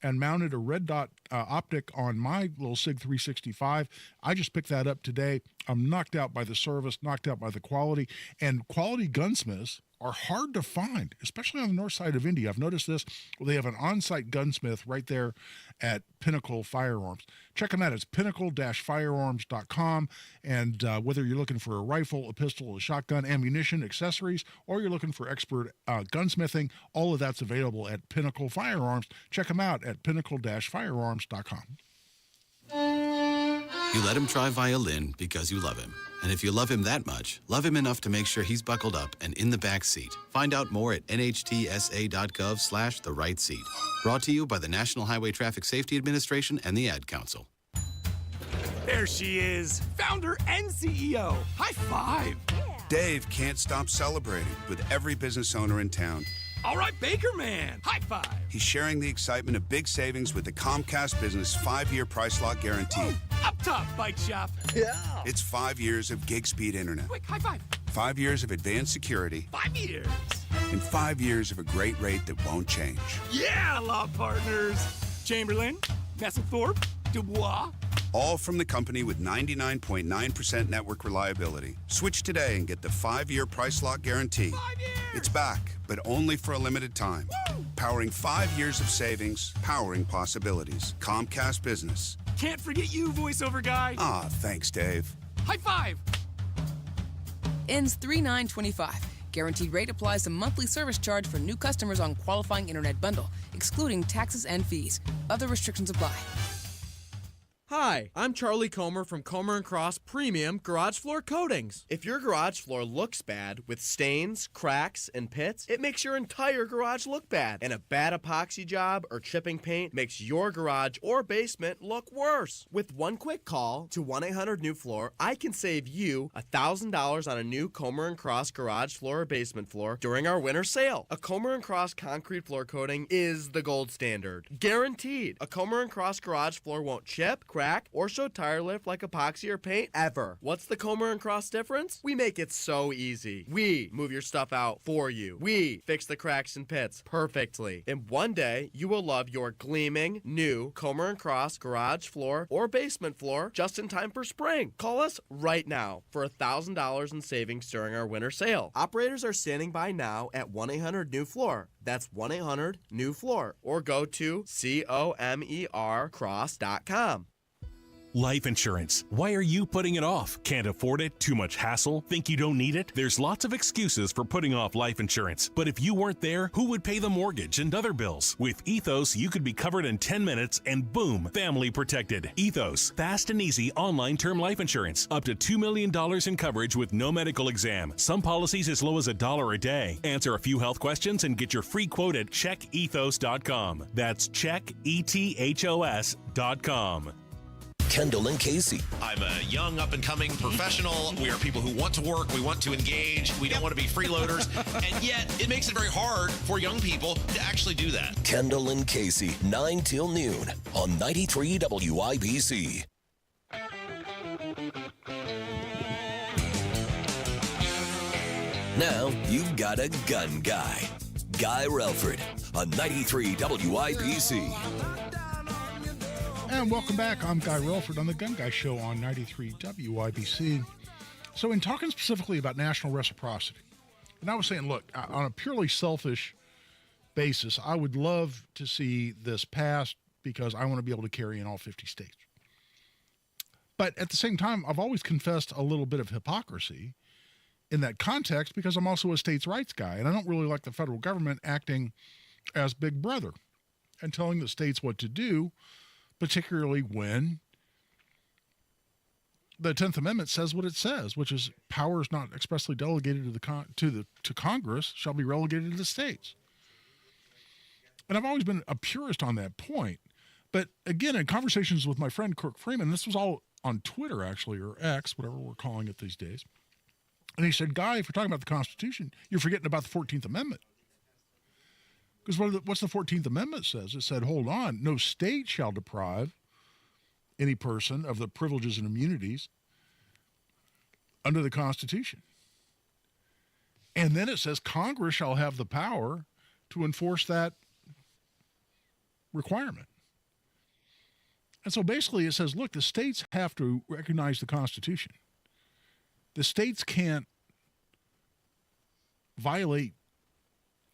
and mounted a red dot optic on my little SIG 365. I just picked that up today. I'm knocked out by the service, knocked out by the quality. And quality gunsmiths are hard to find, especially on the north side of Indy. I've noticed this. Well, they have an on-site gunsmith right there at Pinnacle Firearms. Check them out. It's pinnacle-firearms.com. And whether you're looking for a rifle, a pistol, a shotgun, ammunition, accessories, or you're looking for expert gunsmithing, all of that's available at Pinnacle Firearms. Check them out at pinnacle-firearms.com. You let him try violin because you love him. And if you love him that much, love him enough to make sure he's buckled up and in the back seat. Find out more at nhtsa.gov/the right seat. Brought to you by the National Highway Traffic Safety Administration and the Ad Council. There she is, founder and CEO. High five. Dave can't stop celebrating with every business owner in town. All right, Baker Man, high five. He's sharing the excitement of big savings with the Comcast Business 5-year price lock guarantee. Ooh, up top, bike shop. Yeah. It's 5 years of gig speed internet. Quick, high five. 5 years of advanced security. 5 years. And 5 years of a great rate that won't change. Yeah, law partners. Chamberlain, Messelthorpe, Dubois. All from the company with 99.9% network reliability. Switch today and get the 5-year price lock guarantee. 5 years. It's back, but only for a limited time. Woo! Powering 5 years of savings, powering possibilities. Comcast Business. Can't forget you, voiceover guy. Ah, thanks, Dave. High five. Ends 3/9/25. Guaranteed rate applies to monthly service charge for new customers on qualifying internet bundle, excluding taxes and fees. Other restrictions apply. Hi, I'm Charlie Comer from Comer & Cross Premium Garage Floor Coatings. If your garage floor looks bad with stains, cracks, and pits, it makes your entire garage look bad. And a bad epoxy job or chipping paint makes your garage or basement look worse. With one quick call to 1-800-NEW-FLOOR, I can save you $1,000 on a new Comer & Cross garage floor or basement floor during our winter sale. A Comer & Cross concrete floor coating is the gold standard. Guaranteed. A Comer & Cross garage floor won't chip, crack, or show tire lift like epoxy or paint ever. What's the Comer & Cross difference? We make it so easy. We move your stuff out for you. We fix the cracks and pits perfectly. In one day, you will love your gleaming new Comer & Cross garage floor or basement floor just in time for spring. Call us right now for $1,000 in savings during our winter sale. Operators are standing by now at 1-800-NEW-FLOOR. That's 1-800-NEW-FLOOR. Or go to COMERcross.com. Life insurance. Why are you putting it off? Can't afford it? Too much hassle? Think you don't need it? There's lots of excuses for putting off life insurance. But if you weren't there, who would pay the mortgage and other bills? With Ethos, you could be covered in 10 minutes and boom, family protected. Ethos, fast and easy online term life insurance. Up to $2 million in coverage with no medical exam. Some policies as low as $1 a day. Answer a few health questions and get your free quote at checkethos.com. That's checkethos.com. Kendall and Casey. I'm a young, up-and-coming professional. We are people who want to work. We want to engage. We don't want to be freeloaders. And yet, it makes it very hard for young people to actually do that. Kendall and Casey, 9 till noon on 93 WIBC. Now, you've got a gun guy. Guy Relford on 93 WIBC. And welcome back. I'm Guy Relford on the Gun Guy Show on 93 WIBC. So in talking specifically about national reciprocity, and I was saying, look, on a purely selfish basis, I would love to see this passed because I want to be able to carry in all 50 states. But at the same time, I've always confessed a little bit of hypocrisy in that context because I'm also a states' rights guy, and I don't really like the federal government acting as big brother and telling the states what to do, particularly when the 10th Amendment says what it says, which is powers not expressly delegated to Congress shall be relegated to the states. And I've always been a purist on that point. But again, in conversations with my friend Kirk Freeman, this was all on Twitter actually, or X, whatever we're calling it these days. And he said, Guy, if you're talking about the Constitution, you're forgetting about the 14th Amendment. Because what's the 14th Amendment says? It said, hold on, no state shall deprive any person of the privileges and immunities under the Constitution. And then it says Congress shall have the power to enforce that requirement. And so basically it says, look, the states have to recognize the Constitution. The states can't violate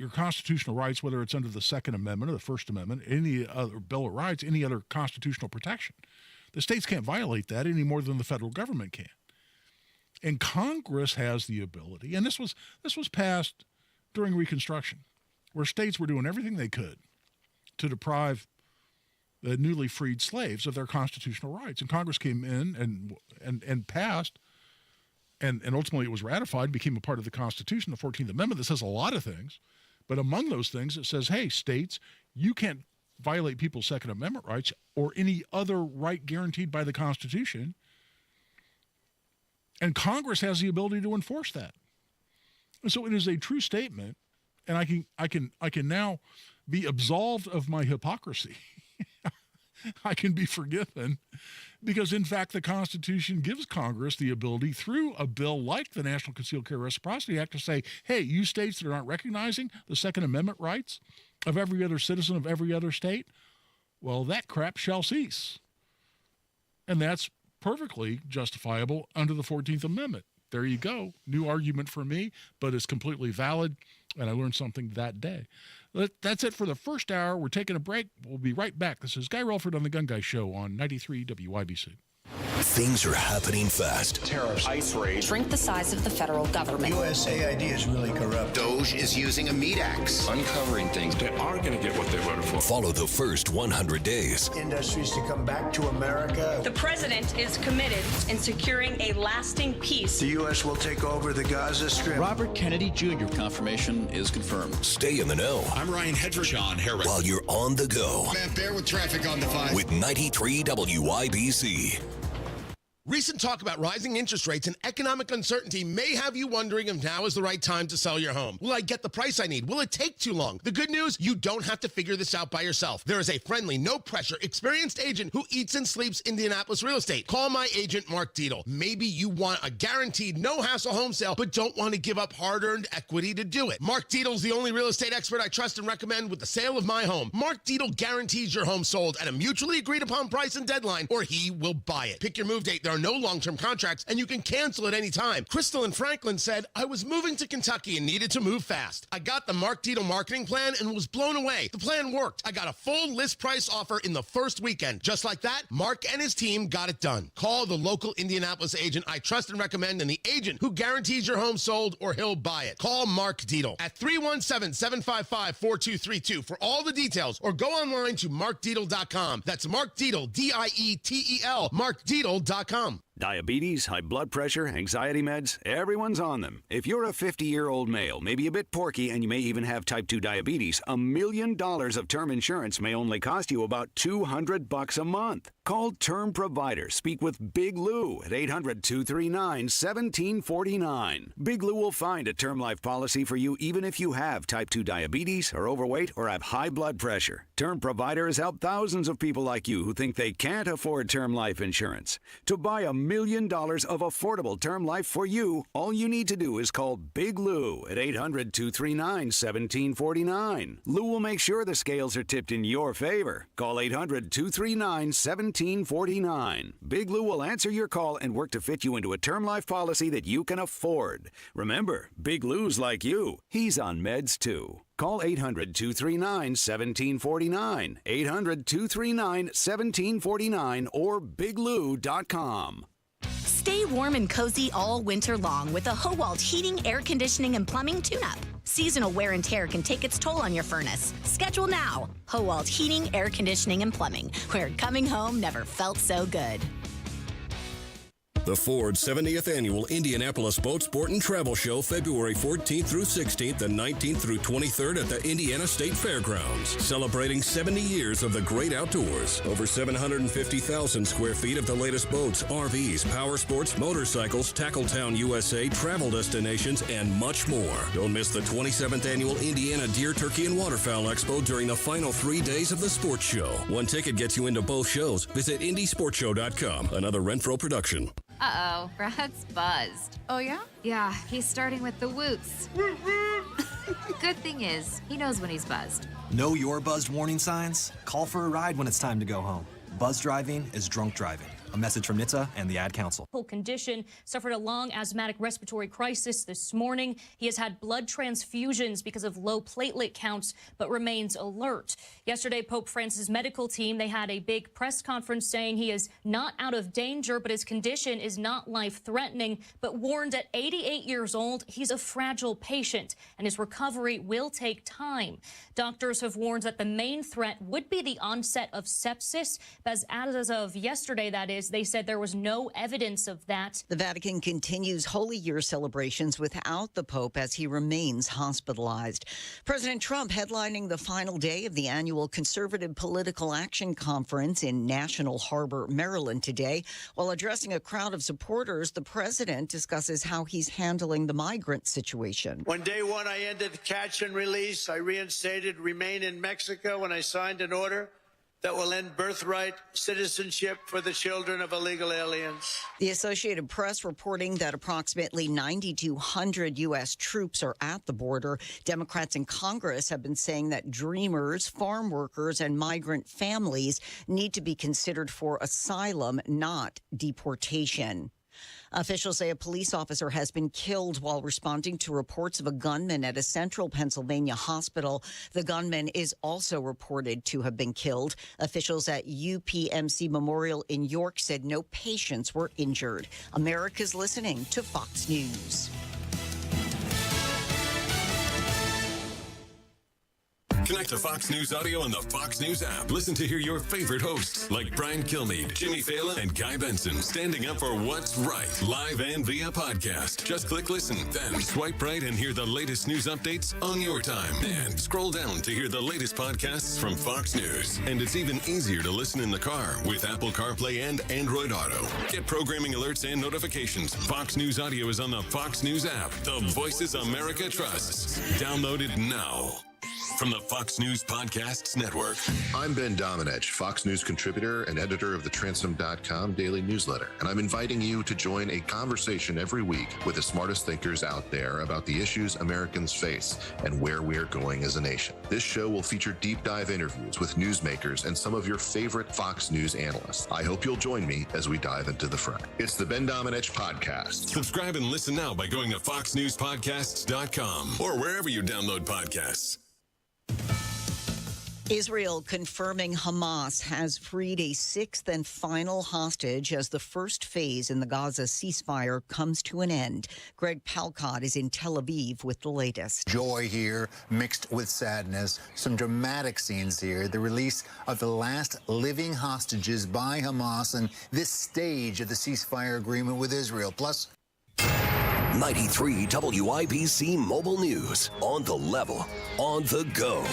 your constitutional rights, whether it's under the Second Amendment or the First Amendment, any other Bill of Rights, any other constitutional protection. The states can't violate that any more than the federal government can. And Congress has the ability, and this was passed during Reconstruction, where states were doing everything they could to deprive the newly freed slaves of their constitutional rights. And Congress came in and passed, and ultimately it was ratified, became a part of the Constitution, the 14th Amendment, that says a lot of things. But among those things, it says, hey, states, you can't violate people's Second Amendment rights or any other right guaranteed by the Constitution. And Congress has the ability to enforce that. And so it is a true statement, and I can now be absolved of my hypocrisy. I can be forgiven because, in fact, the Constitution gives Congress the ability through a bill like the National Concealed Carry Reciprocity Act to say, hey, you states that are not recognizing the Second Amendment rights of every other citizen of every other state, well, that crap shall cease. And that's perfectly justifiable under the 14th Amendment. There you go. New argument for me, but it's completely valid, and I learned something that day. That's it for the first hour. We're taking a break. We'll be right back. This is Guy Relford on The Gun Guy Show on 93 WIBC. Things are happening fast. Tariffs, ICE raids. Shrink the size of the federal government. USAID is really corrupt. Doge is using a meat axe. Uncovering things. They are going to get what they voted for. Follow the first 100 days. Industries to come back to America. The president is committed in securing a lasting peace. The U.S. will take over the Gaza Strip. Robert Kennedy Jr. confirmation is confirmed. Stay in the know. I'm Ryan Hedrick. John Harris. While you're on the go. Man, bear with traffic on the 5. With 93 WIBC. Recent talk about rising interest rates and economic uncertainty may have you wondering if now is the right time to sell your home. Will I get the price I need? Will it take too long? The good news, you don't have to figure this out by yourself. There is a friendly, no-pressure, experienced agent who eats and sleeps Indianapolis real estate. Call my agent, Mark Dietel. Maybe you want a guaranteed, no-hassle home sale, but don't want to give up hard-earned equity to do it. Mark Dietel's the only real estate expert I trust and recommend with the sale of my home. Mark Dietel guarantees your home sold at a mutually agreed-upon price and deadline, or he will buy it. Pick your move date. There are no long-term contracts, and you can cancel at any time. Crystal in Franklin said, I was moving to Kentucky and needed to move fast. I got the Mark Dietel marketing plan and was blown away. The plan worked. I got a full list price offer in the first weekend. Just like that, Mark and his team got it done. Call the local Indianapolis agent I trust and recommend, and the agent who guarantees your home sold or he'll buy it. Call Mark Dietel at 317-755-4232 for all the details, or go online to markdietel.com. That's Mark Dietel, D-I-E-T-E-L, markdietel.com. Diabetes, high blood pressure, anxiety meds, everyone's on them. If you're a 50-year-old male, maybe a bit porky, and you may even have type 2 diabetes, $1 million of term insurance may only cost you about $200 a month. Call Term Provider. Speak with Big Lou at 800-239-1749. Big Lou will find a term life policy for you even if you have type 2 diabetes, are overweight, or have high blood pressure. Term Provider has helped thousands of people like you who think they can't afford term life insurance. To buy $1 million of affordable term life for you, all you need to do is call Big Lou at 800-239-1749. Lou will make sure the scales are tipped in your favor. Call 800-239-1749. Big Lou will answer your call and work to fit you into a term life policy that you can afford. Remember, Big Lou's like you. He's on meds too. Call 800-239-1749, 800-239-1749, or biglou.com. Stay warm and cozy all winter long with a Howald Heating, Air Conditioning, and Plumbing tune-up. Seasonal wear and tear can take its toll on your furnace. Schedule now. Howald Heating, Air Conditioning, and Plumbing, where coming home never felt so good. The Ford 70th Annual Indianapolis Boat Sport and Travel Show, February 14th through 16th and 19th through 23rd at the Indiana State Fairgrounds. Celebrating 70 years of the great outdoors. Over 750,000 square feet of the latest boats, RVs, power sports, motorcycles, Tackletown USA, travel destinations, and much more. Don't miss the 27th Annual Indiana Deer, Turkey, and Waterfowl Expo during the final 3 days of the sports show. One ticket gets you into both shows. Visit IndySportShow.com. Another Renfro production. Uh-oh, Brad's buzzed. Oh, yeah? Yeah, he's starting with the woots. Good thing is, he knows when he's buzzed. Know your buzzed warning signs? Call for a ride when it's time to go home. Buzz driving is drunk driving. A message from NHTSA and the Ad Council. Condition, suffered a long asthmatic respiratory crisis this morning. He has had blood transfusions because of low platelet counts, but remains alert. Yesterday, Pope Francis' medical team, they had a big press conference saying he is not out of danger, but his condition is not life-threatening, but warned at 88 years old, he's a fragile patient, and his recovery will take time. Doctors have warned that the main threat would be the onset of sepsis, as of yesterday, that is, they said there was no evidence of that. The Vatican continues Holy Year celebrations without the Pope as he remains hospitalized. President Trump headlining the final day of the annual Conservative Political Action Conference in National Harbor, Maryland today. While addressing a crowd of supporters, the president discusses how he's handling the migrant situation. On day one, I ended catch and release. I reinstated remain in Mexico when I signed an order that will end birthright citizenship for the children of illegal aliens. The Associated Press reporting that approximately 9,200 U.S. troops are at the border. Democrats in Congress have been saying that dreamers, farm workers, and migrant families need to be considered for asylum, not deportation. Officials say a police officer has been killed while responding to reports of a gunman at a central Pennsylvania hospital. The gunman is also reported to have been killed. Officials at UPMC Memorial in York said no patients were injured. America's listening to Fox News. Connect to Fox News Audio on the Fox News app. Listen to hear your favorite hosts like Brian Kilmeade, Jimmy Fallon, and Guy Benson standing up for what's right, live and via podcast. Just click listen, then swipe right and hear the latest news updates on your time. And scroll down to hear the latest podcasts from Fox News. And it's even easier to listen in the car with Apple CarPlay and Android Auto. Get programming alerts and notifications. Fox News Audio is on the Fox News app. The voices America trusts. Download it now. From the Fox News Podcasts Network. I'm Ben Domenech, Fox News contributor and editor of the Transom.com daily newsletter, and I'm inviting you to join a conversation every week with the smartest thinkers out there about the issues Americans face and where we are going as a nation. This show will feature deep dive interviews with newsmakers and some of your favorite Fox News analysts. I hope you'll join me as we dive into the fray. It's the Ben Domenech Podcast. Subscribe and listen now by going to foxnewspodcasts.com or wherever you download podcasts. Israel confirming Hamas has freed a sixth and final hostage as the first phase in the Gaza ceasefire comes to an end. Greg Palcott is in Tel Aviv with the latest. Joy here mixed with sadness. Some dramatic scenes here. The release of the last living hostages by Hamas and this stage of the ceasefire agreement with Israel. Plus 93 WIBC Mobile News. On the level, on the go.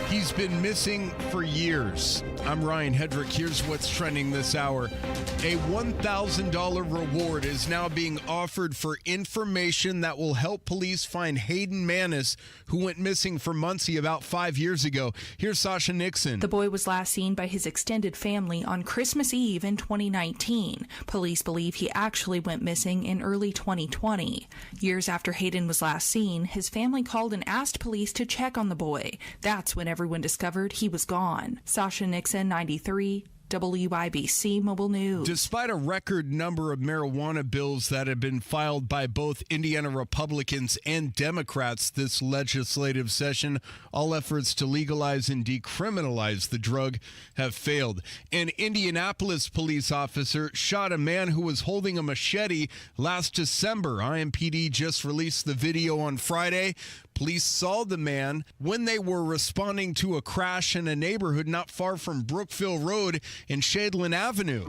He's been missing for years. I'm Ryan Hedrick. Here's what's trending this hour. A $1,000 reward is now being offered for information that will help police find Hayden Manis, who went missing for Muncie about 5 years ago. Here's Sasha Nixon. The boy was last seen by his extended family on Christmas Eve in 2019. Police believe he actually went missing in early 2020. Years after Hayden was last seen, his family called and asked police to check on the boy. That's when everyone discovered he was gone. Sasha Nixon, 93. WIBC Mobile News. Despite a record number of marijuana bills that have been filed by both Indiana Republicans and Democrats this legislative session, all efforts to legalize and decriminalize the drug have failed. An Indianapolis police officer shot a man who was holding a machete last December. IMPD just released the video on Friday. Police saw the man when they were responding to a crash in a neighborhood not far from Brookville Road and Shadeland Avenue.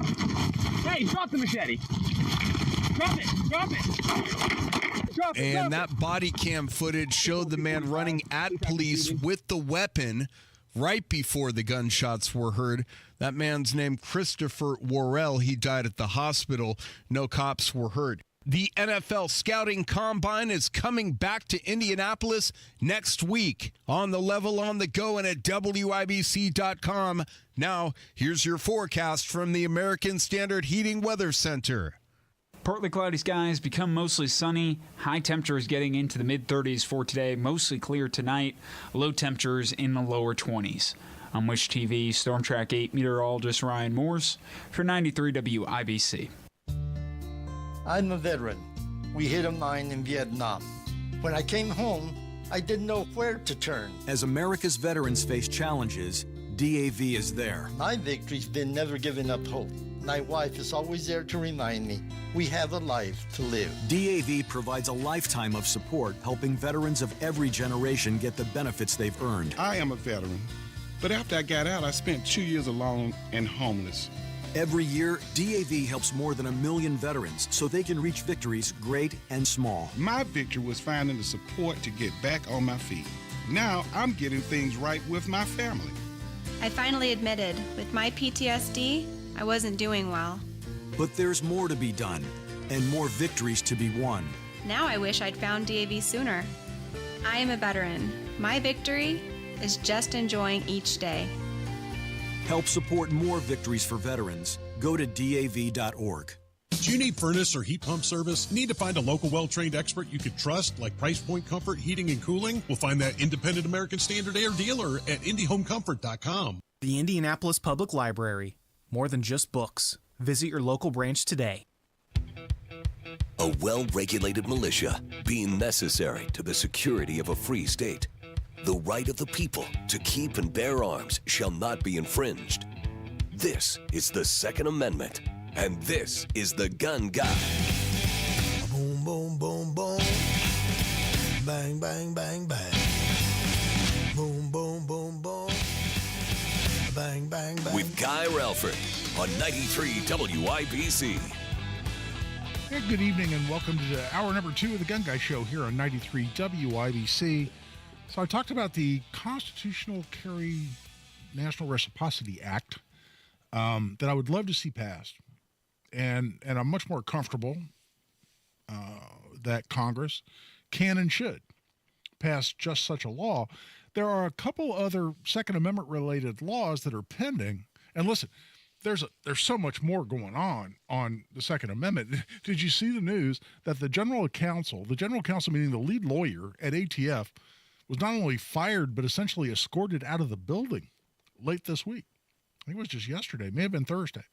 Hey, drop the machete. Drop it. Drop it. Drop it. And that body cam footage showed the man running at police with the weapon right before the gunshots were heard. That man's name, Christopher Worrell. He died at the hospital. No cops were hurt. The NFL Scouting Combine is coming back to Indianapolis next week. On the level, on the go, and at WIBC.com. Now, here's your forecast from the American Standard Heating Weather Center. Partly cloudy skies become mostly sunny. High temperatures getting into the mid-30s for today. Mostly clear tonight. Low temperatures in the lower 20s. On Wish TV, Storm Track 8 meteorologist Ryan Morse for 93 WIBC. I'm a veteran. We hit a mine in Vietnam. When I came home, I didn't know where to turn. As America's veterans face challenges, DAV is there. My victory's been never giving up hope. My wife is always there to remind me we have a life to live. DAV provides a lifetime of support, helping veterans of every generation get the benefits they've earned. I am a veteran, but after I got out, I spent 2 years alone and homeless. Every year, DAV helps more than 1 million veterans so they can reach victories great and small. My victory was finding the support to get back on my feet. Now I'm getting things right with my family. I finally admitted, with my PTSD, I wasn't doing well. But there's more to be done and more victories to be won. Now I wish I'd found DAV sooner. I am a veteran. My victory is just enjoying each day. Help support more victories for veterans. Go to DAV.org. Do you need furnace or heat pump service? Need to find a local well-trained expert you could trust, like Price Point Comfort Heating and Cooling? We'll find that independent American Standard Air dealer at IndyHomeComfort.com. The Indianapolis Public Library. More than just books. Visit your local branch today. A well-regulated militia being necessary to the security of a free state. The right of the people to keep and bear arms shall not be infringed. This is the Second Amendment, and this is the Gun Guy. Boom, boom, boom, boom. Bang, bang, bang, bang. Boom, boom, boom, boom. Bang, bang, bang. With Guy Relford on 93 WIBC. Hey, good evening and welcome to hour number 2 of the Gun Guy Show here on 93 WIBC. So I talked about the Constitutional Carry National Reciprocity Act that I would love to see passed. And I'm much more comfortable that Congress can and should pass just such a law. There are a couple other Second Amendment related laws that are pending. And listen, there's so much more going on the Second Amendment. Did you see the news that the general counsel meaning the lead lawyer at ATF, was not only fired but essentially escorted out of the building late this week? I think it was just yesterday, may have been Thursday.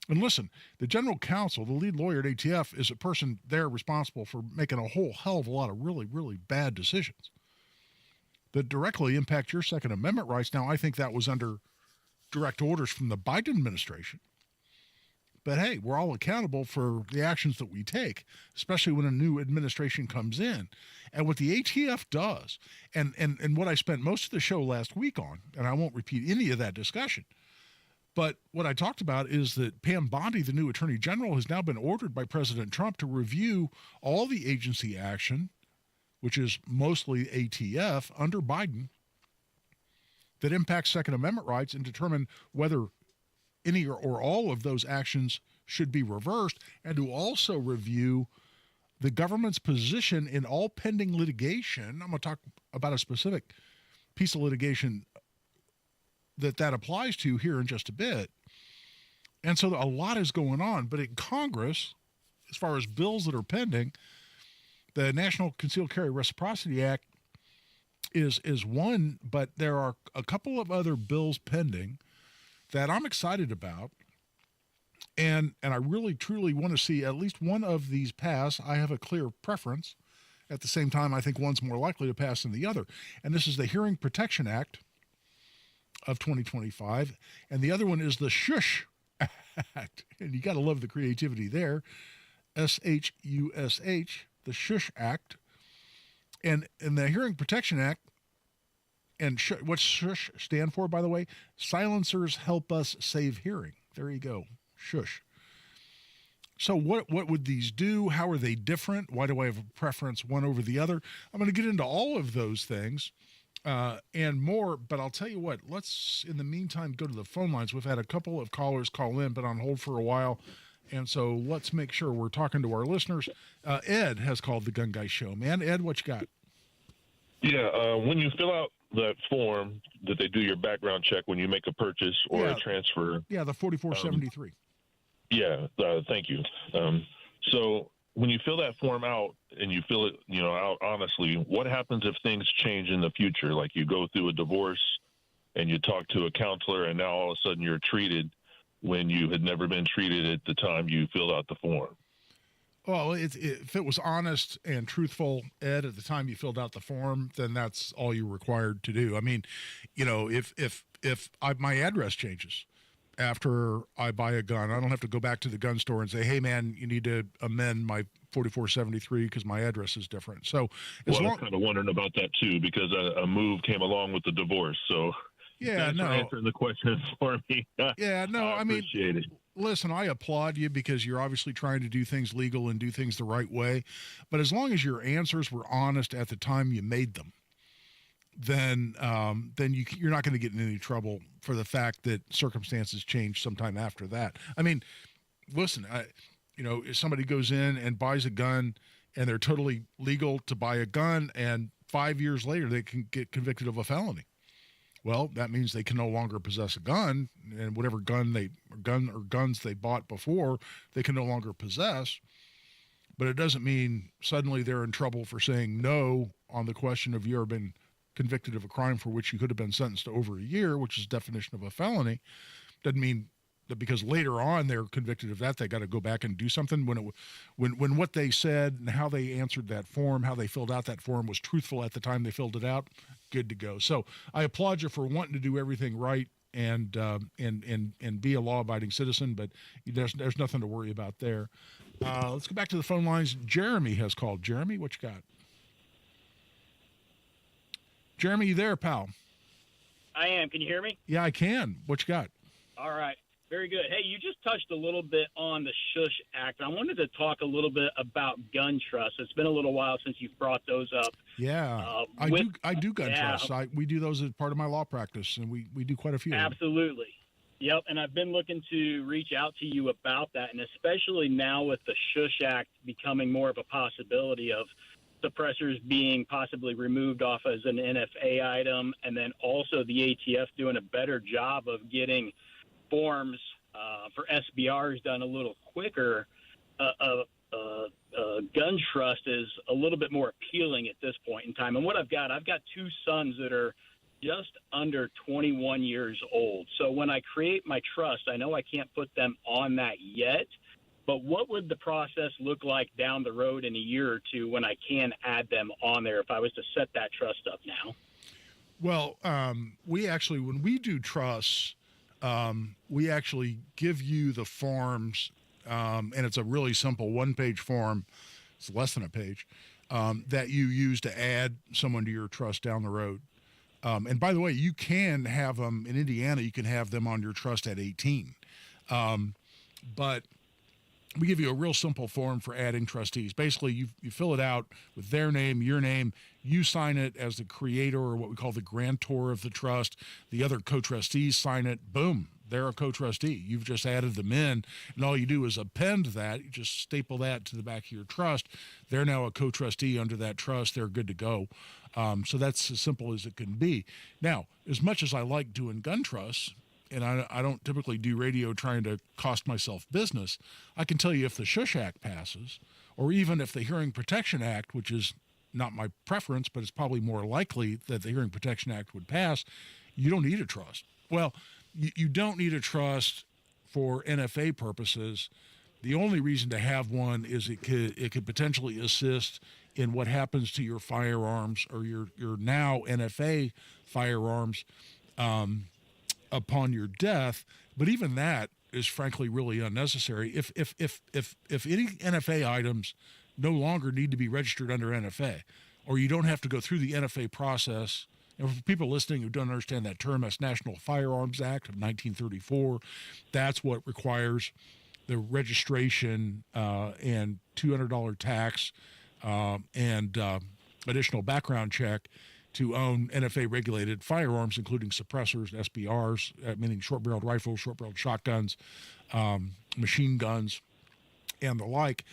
And listen, the general counsel, the lead lawyer at ATF, is a person there responsible for making a whole hell of a lot of really, really bad decisions that directly impact your Second Amendment rights. Now, I think that was under direct orders from the Biden administration. But hey, we're all accountable for the actions that we take, especially when a new administration comes in. And what the ATF does, and what I spent most of the show last week on, and I won't repeat any of that discussion, but what I talked about is that Pam Bondi, the new Attorney General, has now been ordered by President Trump to review all the agency action, which is mostly ATF, under Biden, that impacts Second Amendment rights and determine whether any or all of those actions should be reversed, and to also review the government's position in all pending litigation. I'm going to talk about a specific piece of litigation that applies to here in just a bit. And so a lot is going on. But in Congress, as far as bills that are pending, the National Concealed Carry Reciprocity Act is one, but there are a couple of other bills pending that I'm excited about. And I really, truly want to see at least one of these pass. I have a clear preference. At the same time, I think one's more likely to pass than the other. And this is the Hearing Protection Act of 2025. And the other one is the Shush Act. And you got to love the creativity there. SHUSH, the Shush Act. And the Hearing Protection Act, and what's Shush stand for, by the way? Silencers Help Us Save Hearing. There you go. Shush. So what would these do? How are they different? Why do I have a preference one over the other? I'm going to get into all of those things and more, but I'll tell you what, let's, in the meantime, go to the phone lines. We've had a couple of callers call in, but on hold for a while, and so let's make sure we're talking to our listeners. Ed has called the Gun Guy Show. Man, Ed, what you got? Yeah, when you fill out that form that they do your background check when you make a purchase or a transfer. Yeah, the 4473. Thank you. So when you fill that form out and you fill it, out honestly, what happens if things change in the future? Like you go through a divorce and you talk to a counselor, and now all of a sudden you're treated when you had never been treated at the time you filled out the form. Well, if it was honest and truthful, Ed, at the time you filled out the form, then that's all you're required to do. I mean, you know, if my address changes after I buy a gun, I don't have to go back to the gun store and say, hey, man, you need to amend my 4473 because my address is different. So I was kind of wondering about that, too, because a move came along with the divorce. So thanks for answering the question for me. I mean, appreciate it. Listen, I applaud you because you're obviously trying to do things legal and do things the right way. But as long as your answers were honest at the time you made them, then you're not going to get in any trouble for the fact that circumstances change sometime after that. I mean, listen, if somebody goes in and buys a gun and they're totally legal to buy a gun, and 5 years later they can get convicted of a felony. Well, that means they can no longer possess a gun, and whatever guns they bought before, they can no longer possess. But it doesn't mean suddenly they're in trouble for saying no on the question of you ever been convicted of a crime for which you could have been sentenced to over a year, which is the definition of a felony. Doesn't mean that because later on they're convicted of that, they got to go back and do something. When what they said and how they answered that form, how they filled out that form was truthful at the time they filled it out, good to go. So I applaud you for wanting to do everything right and be a law-abiding citizen, but there's nothing to worry about there. Let's go back to the phone lines. Jeremy has called. Jeremy, what you got? Jeremy, you there, pal? I am. Can you hear me? Yeah, I can. What you got? All right. Very good. Hey, you just touched a little bit on the Shush Act. I wanted to talk a little bit about gun trusts. It's been a little while since you've brought those up. Yeah, I do gun trusts. We do those as part of my law practice, and we do quite a few. Absolutely. Yep, and I've been looking to reach out to you about that, and especially now with the Shush Act becoming more of a possibility of suppressors being possibly removed off as an NFA item, and then also the ATF doing a better job of getting forms for SBRs done a little quicker. Gun trust is a little bit more appealing at this point in time. And what I've got two sons that are just under 21 years old. So when I create my trust, I know I can't put them on that yet. But what would the process look like down the road in a year or two when I can add them on there if I was to set that trust up now? Well, we actually, when we do trusts, we actually give you the forms, and it's a really simple one-page form. It's less than a page, that you use to add someone to your trust down the road. And by the way, you can have them in Indiana. You can have them on your trust at 18. But we give you a real simple form for adding trustees. Basically, you fill it out with their name, your name. You sign it as the creator or what we call the grantor of the trust. The other co-trustees sign it. Boom, they're a co-trustee. You've just added them in, and all you do is append that. You just staple that to the back of your trust. They're now a co-trustee under that trust. They're good to go. So that's as simple as it can be. Now, as much as I like doing gun trusts, and I don't typically do radio trying to cost myself business, I can tell you if the Shush Act passes, or even if the Hearing Protection Act, which is not my preference, but it's probably more likely that the Hearing Protection Act would pass, you don't need a trust. Well, you don't need a trust for NFA purposes. The only reason to have one is it could potentially assist in what happens to your firearms or your now NFA firearms upon your death. But even that is frankly really unnecessary. If any NFA items no longer need to be registered under NFA, or you don't have to go through the NFA process. And for people listening who don't understand that term, that's National Firearms Act of 1934. That's what requires the registration and $200 tax and additional background check to own NFA-regulated firearms, including suppressors, SBRs, meaning short-barreled rifles, short-barreled shotguns, machine guns, and the like.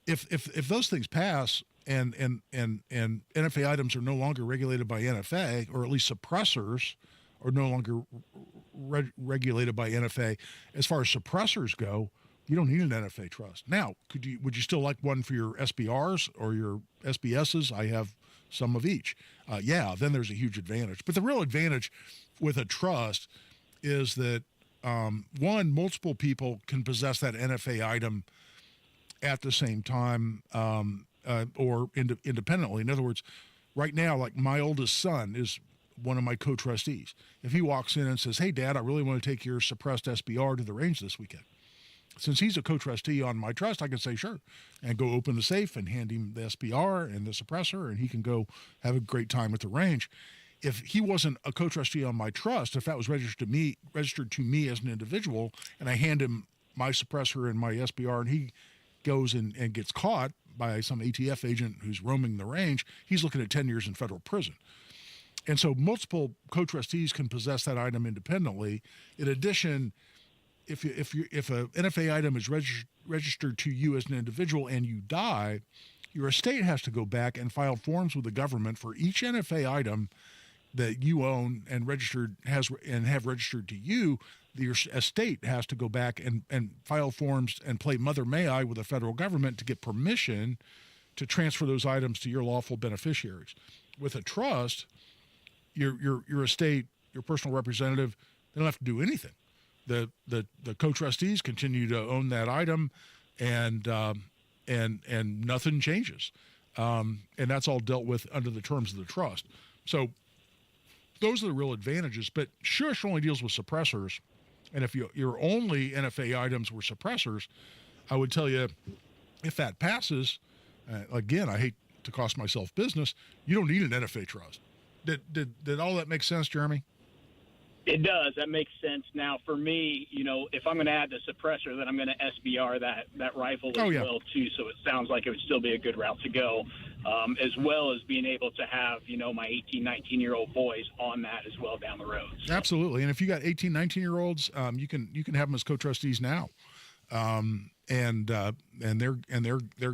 If those things pass and NFA items are no longer regulated by NFA, or at least suppressors are no longer regulated by NFA, as far as suppressors go, you don't need an NFA trust. Now, would you still like one for your SBRs or your SBSs? I have some of each. Then there's a huge advantage. But the real advantage with a trust is that, one, multiple people can possess that NFA item at the same time or independently. In other words, right now, like my oldest son is one of my co-trustees. If he walks in and says, hey, Dad, I really want to take your suppressed SBR to the range this weekend. Since he's a co-trustee on my trust, I can say, sure, and go open the safe and hand him the SBR and the suppressor, and he can go have a great time at the range. If he wasn't a co-trustee on my trust, if that was registered to me as an individual, and I hand him my suppressor and my SBR, and he goes and gets caught by some ATF agent who's roaming the range, he's looking at 10 years in federal prison. And so multiple co-trustees can possess that item independently. In addition, if a NFA item is registered to you as an individual and you die, your estate has to go back and file forms with the government for each NFA item that you own and have registered to you. Your estate has to go back and file forms and play Mother May I with the federal government to get permission to transfer those items to your lawful beneficiaries. With a trust, your estate, your personal representative, they don't have to do anything. The co-trustees continue to own that item, and nothing changes, and that's all dealt with under the terms of the trust. So those are the real advantages. But Shush only deals with suppressors, and if your only NFA items were suppressors, I would tell you, if that passes, again, I hate to cost myself business, you don't need an NFA trust. Did all that make sense, Jeremy? It does. That makes sense. Now, for me, if I'm going to add the suppressor, then I'm going to SBR that rifle as well, too. So it sounds like it would still be a good route to go, as well as being able to have, my 18, 19-year-old boys on that as well down the road. So. Absolutely. And if you got 18, 19-year-olds, you can have them as co-trustees now. And they're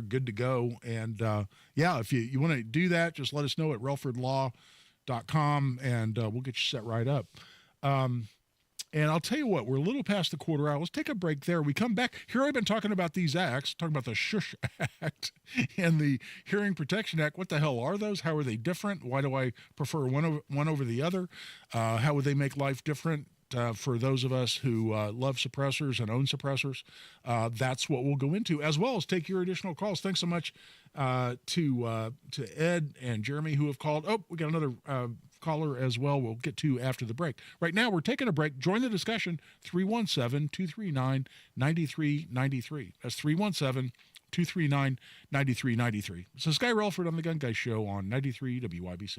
good to go. And if you want to do that, just let us know at relfordlaw.com, and we'll get you set right up. And I'll tell you what, we're a little past the quarter hour. Let's take a break there. We come back. Here I've been talking about these acts, talking about the Shush Act and the Hearing Protection Act. What the hell are those? How are they different? Why do I prefer one over the other? How would they make life different for those of us who love suppressors and own suppressors? That's what we'll go into, as well as take your additional calls. Thanks so much to Ed and Jeremy who have called. Oh, we got another caller as well we'll get to after the break. Right now, we're taking a break. Join the discussion, 317-239-9393. That's 317-239-9393. So Sky Relford on the Gun Guy Show on 93 WIBC.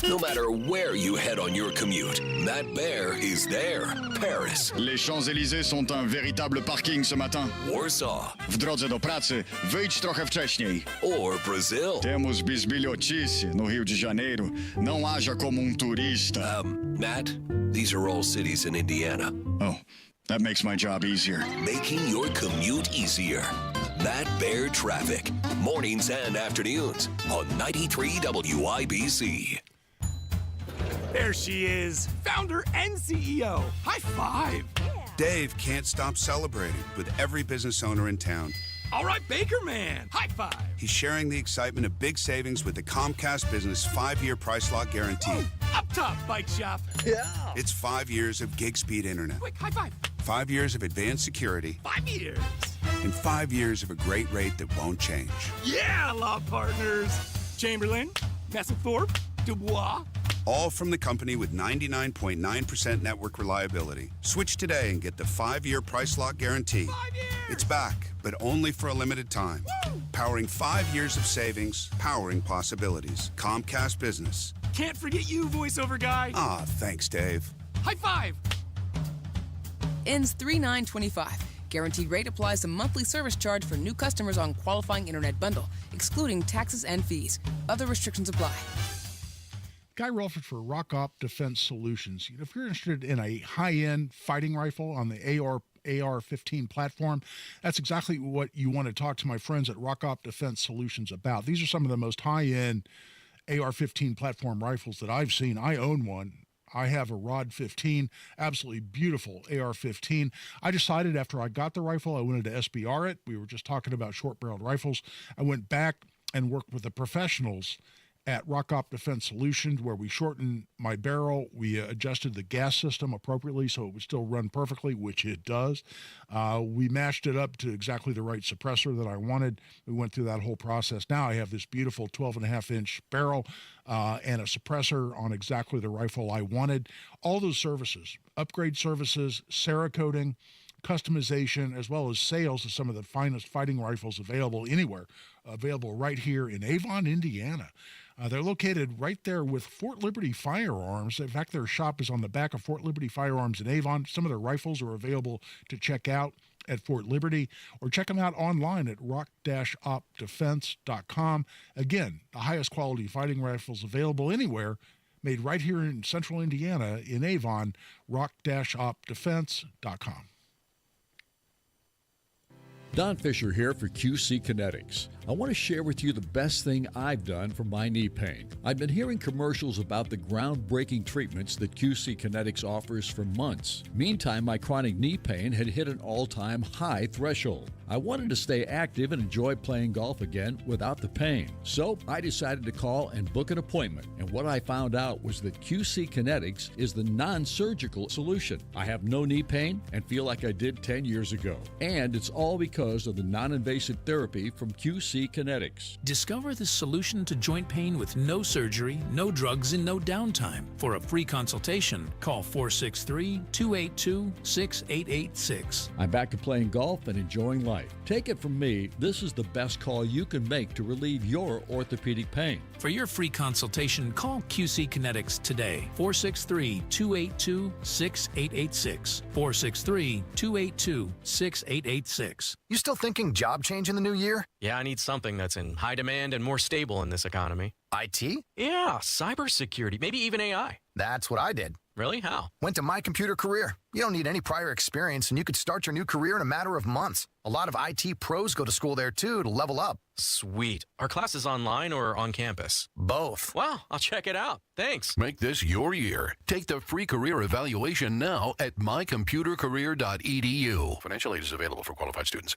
No matter where you head on your commute, Matt Bear is there. Paris. Les Champs-Élysées sont un véritable parking ce matin. Warsaw. W drodze do pracy wyjdź trochę wcześniej. Or Brazil. Temos bisbilhotice no Rio de Janeiro. Não haja como turista. Matt, these are all cities in Indiana. Oh, that makes my job easier. Making your commute easier. Matt Bear Traffic. Mornings and afternoons on 93 WIBC. There she is, founder and CEO. High five. Dave can't stop celebrating with every business owner in town. All right, Baker Man. High five. He's sharing the excitement of big savings with the Comcast Business 5-year price lock guarantee. Ooh, up top, bike shop. Yeah. It's 5 years of gig speed internet. Quick, high five. 5 years of advanced security. 5 years. And 5 years of a great rate that won't change. Yeah, law partners. Chamberlain, Messethorpe, Dubois. All from the company with 99.9% network reliability. Switch today and get the 5-year price lock guarantee. 5 years. It's back, but only for a limited time. Woo! Powering 5 years of savings, powering possibilities. Comcast Business. Can't forget you, voiceover guy. Ah, thanks, Dave. High five. Ends 3/9/25. Guaranteed rate applies to monthly service charge for new customers on qualifying internet bundle, excluding taxes and fees. Other restrictions apply. Guy Relford for Rock Op Defense Solutions. If you're interested in a high-end fighting rifle on the AR-15 platform, that's exactly what you want to talk to my friends at Rock Op Defense Solutions about. These are some of the most high-end AR-15 platform rifles that I've seen. I own one. I have a Rod 15, absolutely beautiful AR-15. I decided after I got the rifle, I wanted to SBR it. We were just talking about short-barreled rifles. I went back and worked with the professionals at Rock Op Defense Solutions, where we shortened my barrel. We adjusted the gas system appropriately so it would still run perfectly, which it does. We mashed it up to exactly the right suppressor that I wanted. We went through that whole process. Now I have this beautiful 12.5-inch barrel and a suppressor on exactly the rifle I wanted. All those services, upgrade services, Cerakoting, customization, as well as sales of some of the finest fighting rifles available anywhere, available right here in Avon, Indiana. They're located right there with Fort Liberty Firearms. In fact, their shop is on the back of Fort Liberty Firearms in Avon. Some of their rifles are available to check out at Fort Liberty, or check them out online at rock-opdefense.com. Again, the highest quality fighting rifles available anywhere, made right here in central Indiana in Avon, rock-opdefense.com. Don Fisher here for QC Kinetics. I want to share with you the best thing I've done for my knee pain. I've been hearing commercials about the groundbreaking treatments that QC Kinetics offers for months. Meantime, my chronic knee pain had hit an all-time high threshold. I wanted to stay active and enjoy playing golf again without the pain. So I decided to call and book an appointment. And what I found out was that QC Kinetics is the non-surgical solution. I have no knee pain and feel like I did 10 years ago. And it's all because of the non-invasive therapy from QC Kinetics. Discover the solution to joint pain with no surgery, no drugs, and no downtime. For a free consultation, call 463-282-6886. I'm back to playing golf and enjoying life. Take it from me, this is the best call you can make to relieve your orthopedic pain. For your free consultation, call QC Kinetics today. 463-282-6886. 463-282-6886. You still thinking job change in the new year? Yeah, I need something that's in high demand and more stable in this economy. IT? Yeah, cybersecurity, maybe even AI. That's what I did. Really? How? Went to My Computer Career. You don't need any prior experience, and you could start your new career in a matter of months. A lot of IT pros go to school there, too, to level up. Sweet. Are classes online or on campus? Both. Wow, I'll check it out. Thanks. Make this your year. Take the free career evaluation now at mycomputercareer.edu. Financial aid is available for qualified students.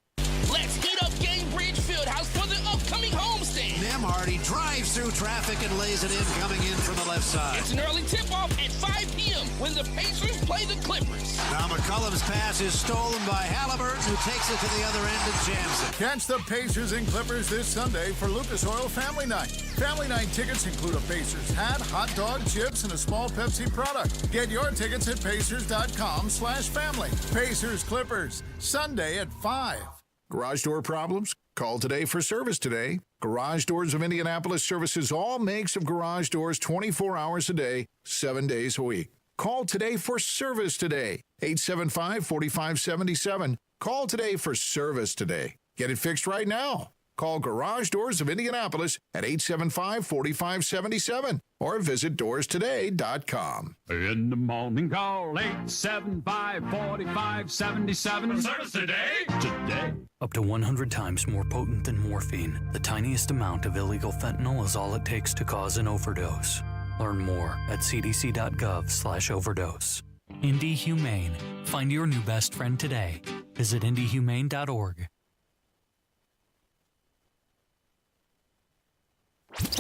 Let's heat up Gamebridge Fieldhouse for the upcoming homestand. Nemhardy drives through traffic and lays it in, coming in from the left side. It's an early tip-off at 5 p.m. when the Pacers play the Clippers. Now McCollum's pass is stolen by Halliburton, who takes it to the other end and jams it. Catch the Pacers and Clippers this Sunday for Lucas Oil Family Night. Family Night tickets include a Pacers hat, hot dog, chips, and a small Pepsi product. Get your tickets at pacers.com/family. Pacers Clippers, Sunday at 5. Garage door problems? Call today for service today. Garage Doors of Indianapolis services all makes of garage doors 24 hours a day, 7 days a week. Call today for service today. 875-4577. Call today for service today. Get it fixed right now. Call Garage Doors of Indianapolis at 875-4577 or visit doorstoday.com. In the morning, call 875-4577. Service today? Today. Up to 100 times more potent than morphine, the tiniest amount of illegal fentanyl is all it takes to cause an overdose. Learn more at cdc.gov/overdose. Indy Humane. Find your new best friend today. Visit indyhumane.org.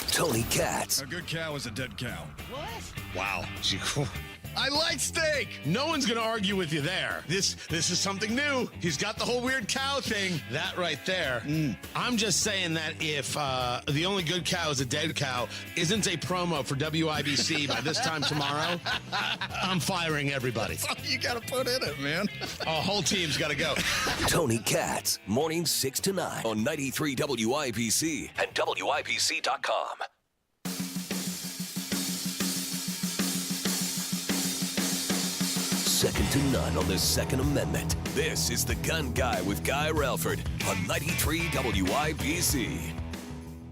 Tony Katz. A good cow is a dead cow. What? Wow. I like steak. No one's going to argue with you there. This is something new. He's got the whole weird cow thing. That right there. I'm just saying that if the only good cow is a dead cow isn't a promo for WIBC by this time tomorrow, I'm firing everybody. That's all you got to put in it, man. Whole team's got to go. Tony Katz, mornings 6 to 9 on 93 WIBC and WIBC.com. Second to none on the Second Amendment. This is The Gun Guy with Guy Relford on 93 WIBC.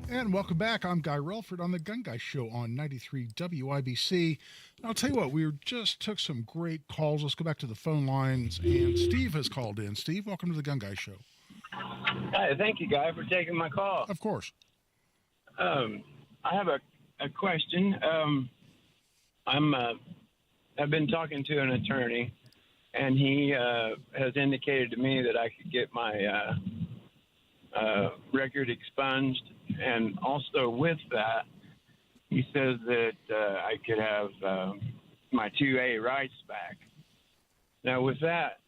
And welcome back. I'm Guy Relford on The Gun Guy Show on 93 WIBC. I'll tell you what, we just took some great calls. Let's go back to the phone lines. And Steve has called in. Steve, welcome to The Gun Guy Show. Hi, thank you, Guy, for taking my call. Of course. I have a question. I've been talking to an attorney, and he has indicated to me that I could get my record expunged, and also with that, he says that I could have my 2A rights back. Now, with that,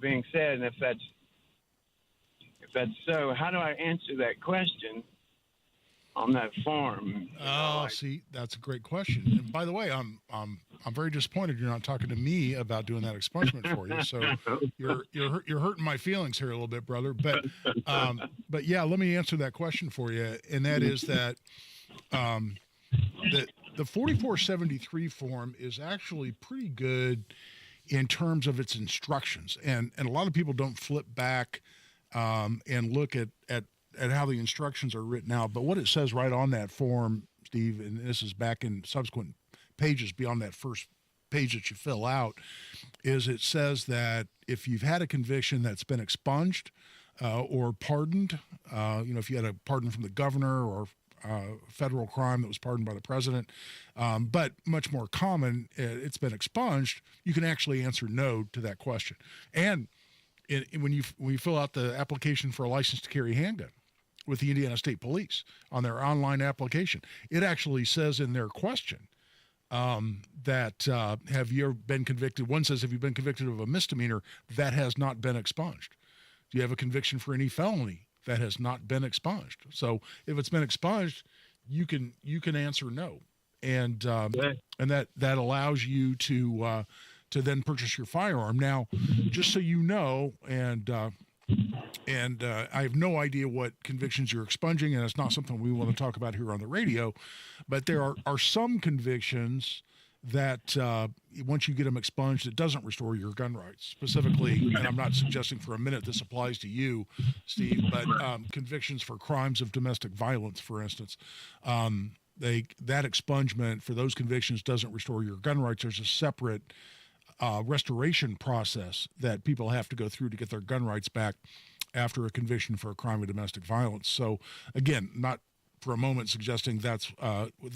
being said, and if that's so, how do I answer that question on that form? See, that's a great question. And by the way, I'm very disappointed you're not talking to me about doing that expungement for you. So you're hurting my feelings here a little bit, brother. But yeah, let me answer that question for you, and that is that the 4473 form is actually pretty good in terms of its instructions, and a lot of people don't flip back and look at how the instructions are written out. But what it says right on that form, Steve, and this is back in subsequent pages beyond that first page that you fill out, is it says that if you've had a conviction that's been expunged or pardoned, if you had a pardon from the governor or federal crime that was pardoned by the president, but much more common, it's been expunged, you can actually answer no to that question. And when you fill out the application for a license to carry handgun with the Indiana State Police on their online application, it actually says in their question that have you ever been convicted? One says, have you been convicted of a misdemeanor that has not been expunged? Do you have a conviction for any felony that has not been expunged? So if it's been expunged, you can answer no, and that allows you to then purchase your firearm. Now, just so you know, and I have no idea what convictions you're expunging, and it's not something we want to talk about here on the radio, but there are some convictions that once you get them expunged, it doesn't restore your gun rights. Specifically, and I'm not suggesting for a minute this applies to you, Steve, but convictions for crimes of domestic violence, for instance, that expungement for those convictions doesn't restore your gun rights. There's a separate restoration process that people have to go through to get their gun rights back after a conviction for a crime of domestic violence. So again, not for a moment suggesting that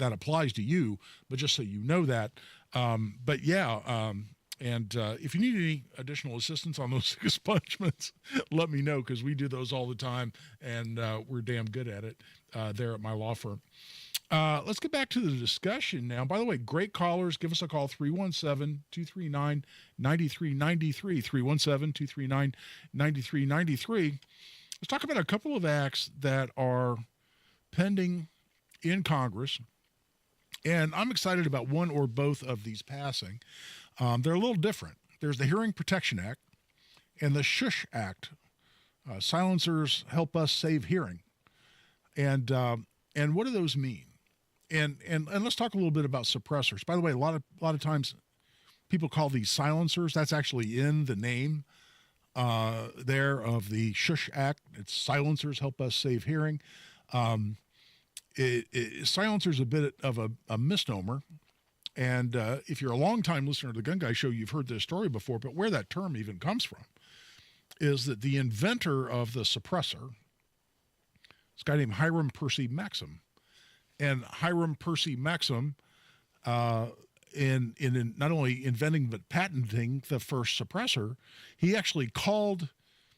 applies to you, but just so you know that. But yeah, and if you need any additional assistance on those expungements, let me know, because we do those all the time, and we're damn good at it there at my law firm. Let's get back to the discussion now. By the way, great callers. Give us a call, 317-239-9393, 317-239-9393. Let's talk about a couple of acts that are pending in Congress, and I'm excited about one or both of these passing. They're a little different. There's the Hearing Protection Act and the Shush Act. Silencers help us save hearing. And what do those mean? And let's talk a little bit about suppressors. By the way, a lot of times people call these silencers. That's actually in the name there of the Shush Act. It's silencers help us save hearing. Silencer's a bit of a misnomer. And if you're a longtime listener to the Gun Guy Show, you've heard this story before, but where that term even comes from is that the inventor of the suppressor, this guy named Hiram Percy Maxim. And Hiram Percy Maxim, in not only inventing but patenting the first suppressor, he actually called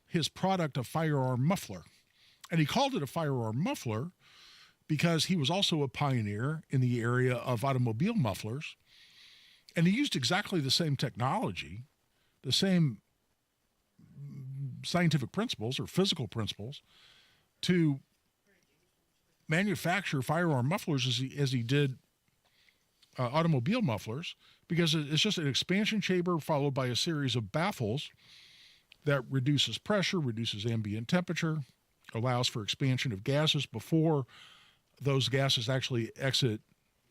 his product a firearm muffler. And he called it a firearm muffler because he was also a pioneer in the area of automobile mufflers. And he used exactly the same technology, the same scientific principles or physical principles to manufacture firearm mufflers as he did automobile mufflers, because it's just an expansion chamber followed by a series of baffles that reduces pressure, reduces ambient temperature, allows for expansion of gases before those gases actually exit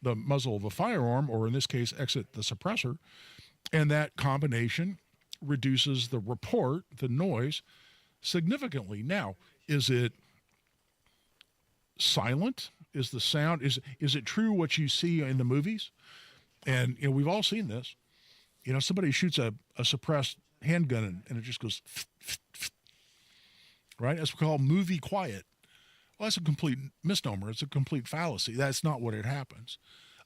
the muzzle of a firearm, or in this case, exit the suppressor. And that combination reduces the report, the noise, significantly. Now, is it silent? Is the sound, is it true what you see in the movies? And we've all seen this. Somebody shoots a suppressed handgun and it just goes right? That's what we call movie quiet. Well, that's a complete misnomer. It's a complete fallacy. That's not what it happens.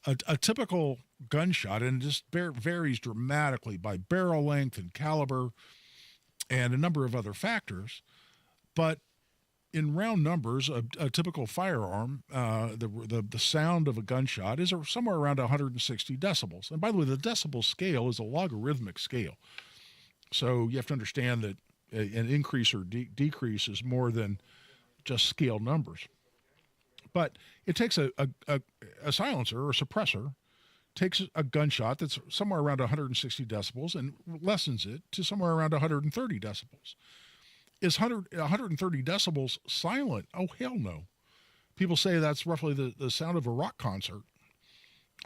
A typical gunshot, and it just varies dramatically by barrel length and caliber and a number of other factors, but in round numbers, a typical firearm, the sound of a gunshot is somewhere around 160 decibels. And by the way, the decibel scale is a logarithmic scale. So you have to understand that an increase or decrease is more than just scale numbers. But it takes a silencer or suppressor, takes a gunshot that's somewhere around 160 decibels and lessens it to somewhere around 130 decibels. Is 130 decibels silent? Oh, hell no. People say that's roughly the sound of a rock concert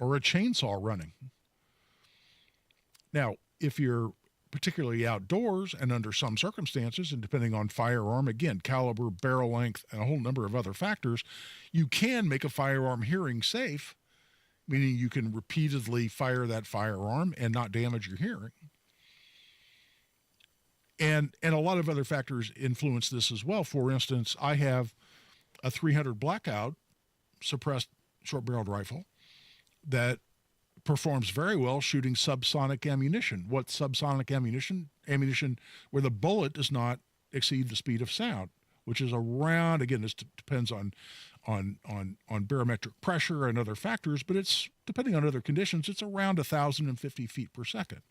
or a chainsaw running. Now, if you're particularly outdoors and under some circumstances, and depending on firearm, again, caliber, barrel length, and a whole number of other factors, you can make a firearm hearing safe, meaning you can repeatedly fire that firearm and not damage your hearing. And a lot of other factors influence this as well. For instance, I have a 300 Blackout suppressed short-barreled rifle that performs very well shooting subsonic ammunition. What's subsonic ammunition? Ammunition where the bullet does not exceed the speed of sound, which is around, again, this depends on barometric pressure and other factors, but it's, depending on other conditions, it's around 1,050 feet per second.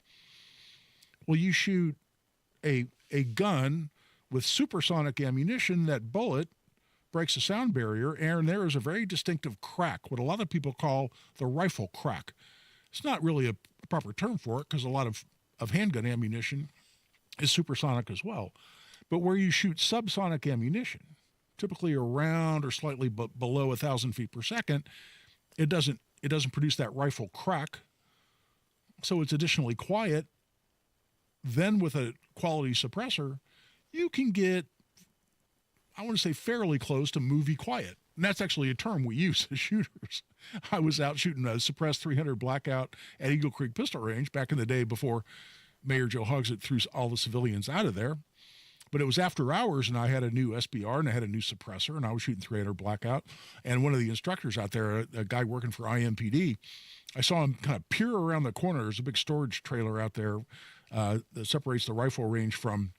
Well, you shoot a gun with supersonic ammunition, that bullet breaks the sound barrier, and there is a very distinctive crack, what a lot of people call the rifle crack. It's not really a proper term for it because a lot of handgun ammunition is supersonic as well. But where you shoot subsonic ammunition, typically around or slightly below 1,000 feet per second, it doesn't produce that rifle crack, so it's additionally quiet. Then with a quality suppressor, you can get, I want to say, fairly close to movie quiet. And that's actually a term we use as shooters. I was out shooting a suppressed 300 Blackout at Eagle Creek Pistol Range back in the day before Mayor Joe Hogsett threw all the civilians out of there. But it was after hours, and I had a new SBR, and I had a new suppressor, and I was shooting 300 Blackout. And one of the instructors out there, a guy working for IMPD, I saw him kind of peer around the corner. There's a big storage trailer out there that separates the rifle range from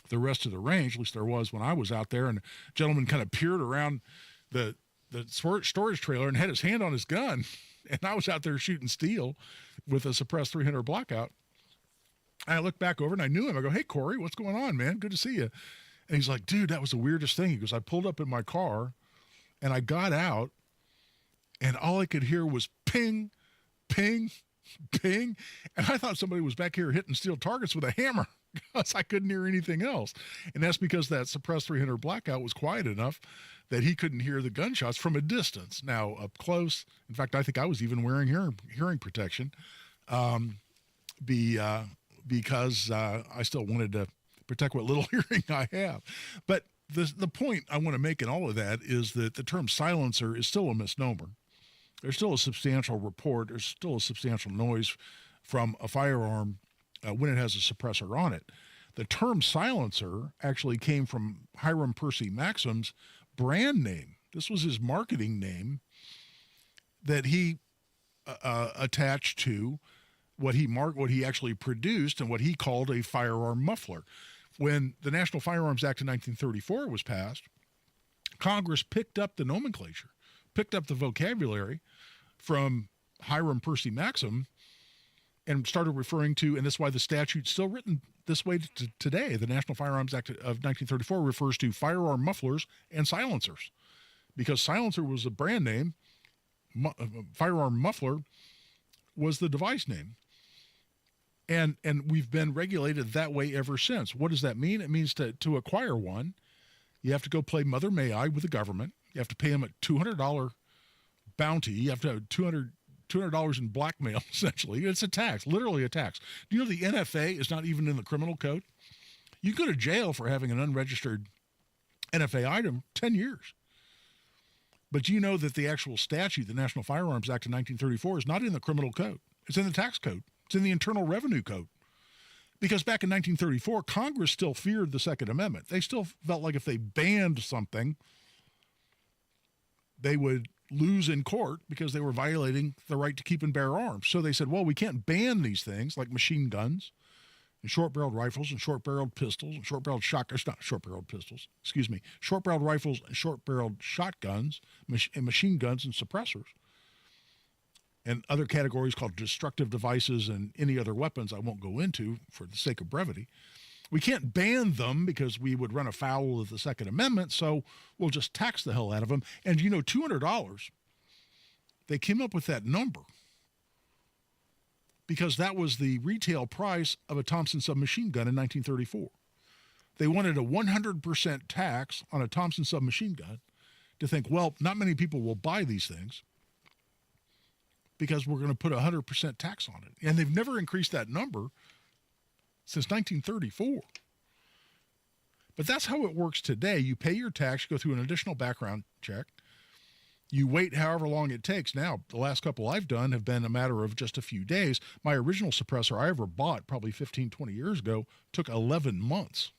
the rest of the range. At least there was when I was out there. And a gentleman kind of peered around the storage trailer and had his hand on his gun. And I was out there shooting steel with a suppressed 300 Blackout. And I looked back over and I knew him. I go, "Hey, Corey, what's going on, man? Good to see you." And he's like, "Dude, that was the weirdest thing." He goes, "I pulled up in my car and I got out and all I could hear was ping, ping, ping. And I thought somebody was back here hitting steel targets with a hammer because I couldn't hear anything else." And that's because that suppressed 300 Blackout was quiet enough that he couldn't hear the gunshots from a distance. Now, up close, in fact, I think I was even wearing hearing protection because I still wanted to protect what little hearing I have. But the point I want to make in all of that is that the term silencer is still a misnomer. There's still a substantial report. There's still a substantial noise from a firearm when it has a suppressor on it. The term silencer actually came from Hiram Percy Maxim's brand name. This was his marketing name that he attached to what he actually produced and what he called a firearm muffler. When the National Firearms Act of 1934 was passed, Congress picked up the nomenclature, picked up the vocabulary from Hiram Percy Maxim and started referring to, and that's why the statute's still written this way today. The National Firearms Act of 1934 refers to firearm mufflers and silencers, because silencer was a brand name, firearm muffler was the device name. And we've been regulated that way ever since. What does that mean? It means to acquire one, you have to go play Mother May I with the government. You have to pay them a $200 bounty. You have to have $200 in blackmail, essentially. It's a tax, literally a tax. Do you know the NFA is not even in the criminal code? You go to jail for having an unregistered NFA item 10 years. But you know that the actual statute, the National Firearms Act of 1934, is not in the criminal code. It's in the tax code. It's in the Internal Revenue Code. Because back in 1934, Congress still feared the Second Amendment. They still felt like if they banned something, they would lose in court because they were violating the right to keep and bear arms. So they said, well, we can't ban these things like machine guns and short-barreled rifles and short-barreled pistols and short-barreled shotguns, not short-barreled pistols, excuse me, short-barreled rifles and short-barreled shotguns and machine guns and suppressors, and other categories called destructive devices and any other weapons I won't go into for the sake of brevity. We can't ban them because we would run afoul of the Second Amendment, so we'll just tax the hell out of them. And, you know, $200, they came up with that number because that was the retail price of a Thompson submachine gun in 1934. They wanted a 100% tax on a Thompson submachine gun to think, well, not many people will buy these things because we're going to put a 100% tax on it. And they've never increased that number since 1934. But that's how it works today. You pay your tax, you go through an additional background check. You wait however long it takes. Now, the last couple I've done have been a matter of just a few days. My original suppressor I ever bought probably 15, 20 years ago took 11 months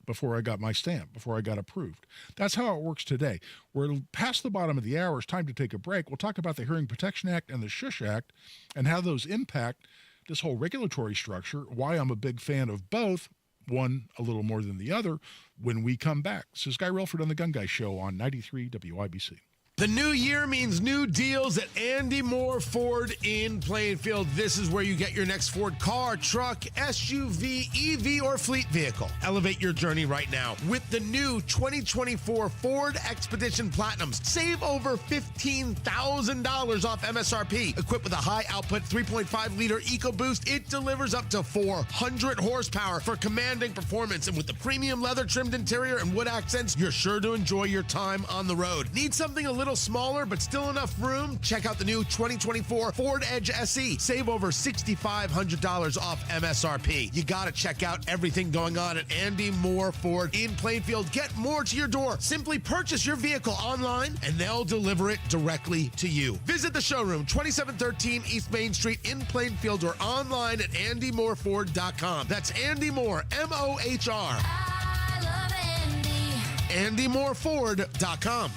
before I got my stamp, before I got approved. That's how it works today. We're past the bottom of the hour. It's time to take a break. We'll talk about the Hearing Protection Act and the Shush Act and how those impact this whole regulatory structure, why I'm a big fan of both, one a little more than the other, when we come back. This is Guy Relford on The Gun Guy Show on 93 WIBC. The new year means new deals at Andy Moore Ford in Plainfield. This is where you get your next Ford car, truck, SUV, EV, or fleet vehicle. Elevate your journey right now with the new 2024 Ford Expedition Platinums. Save over $15,000 off MSRP. Equipped with a high-output 3.5-liter EcoBoost, it delivers up to 400 horsepower for commanding performance. And with the premium leather-trimmed interior and wood accents, you're sure to enjoy your time on the road. Need something a little smaller but still enough room? Check out the new 2024 Ford Edge SE. Save over $6,500 off MSRP. You got to check out everything going on at Andy Moore Ford in Plainfield. Get more to your door. Simply purchase your vehicle online and they'll deliver it directly to you. Visit the showroom, 2713 East Main Street in Plainfield, or online at andymoreford.com. That's Andy Moore, M-O-H-R. I love Andy. andymoreford.com.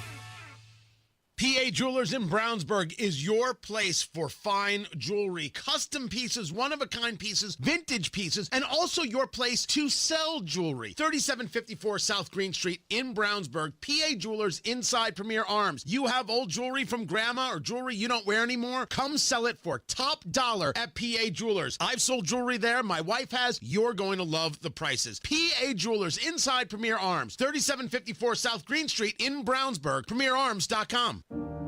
PA Jewelers in Brownsburg is your place for fine jewelry, custom pieces, one-of-a-kind pieces, vintage pieces, and also your place to sell jewelry. 3754 South Green Street in Brownsburg, PA Jewelers inside Premier Arms. You have old jewelry from grandma or jewelry you don't wear anymore? Come sell it for top dollar at PA Jewelers. I've sold jewelry there. My wife has. You're going to love the prices. PA Jewelers inside Premier Arms, 3754 South Green Street in Brownsburg, premierarms.com.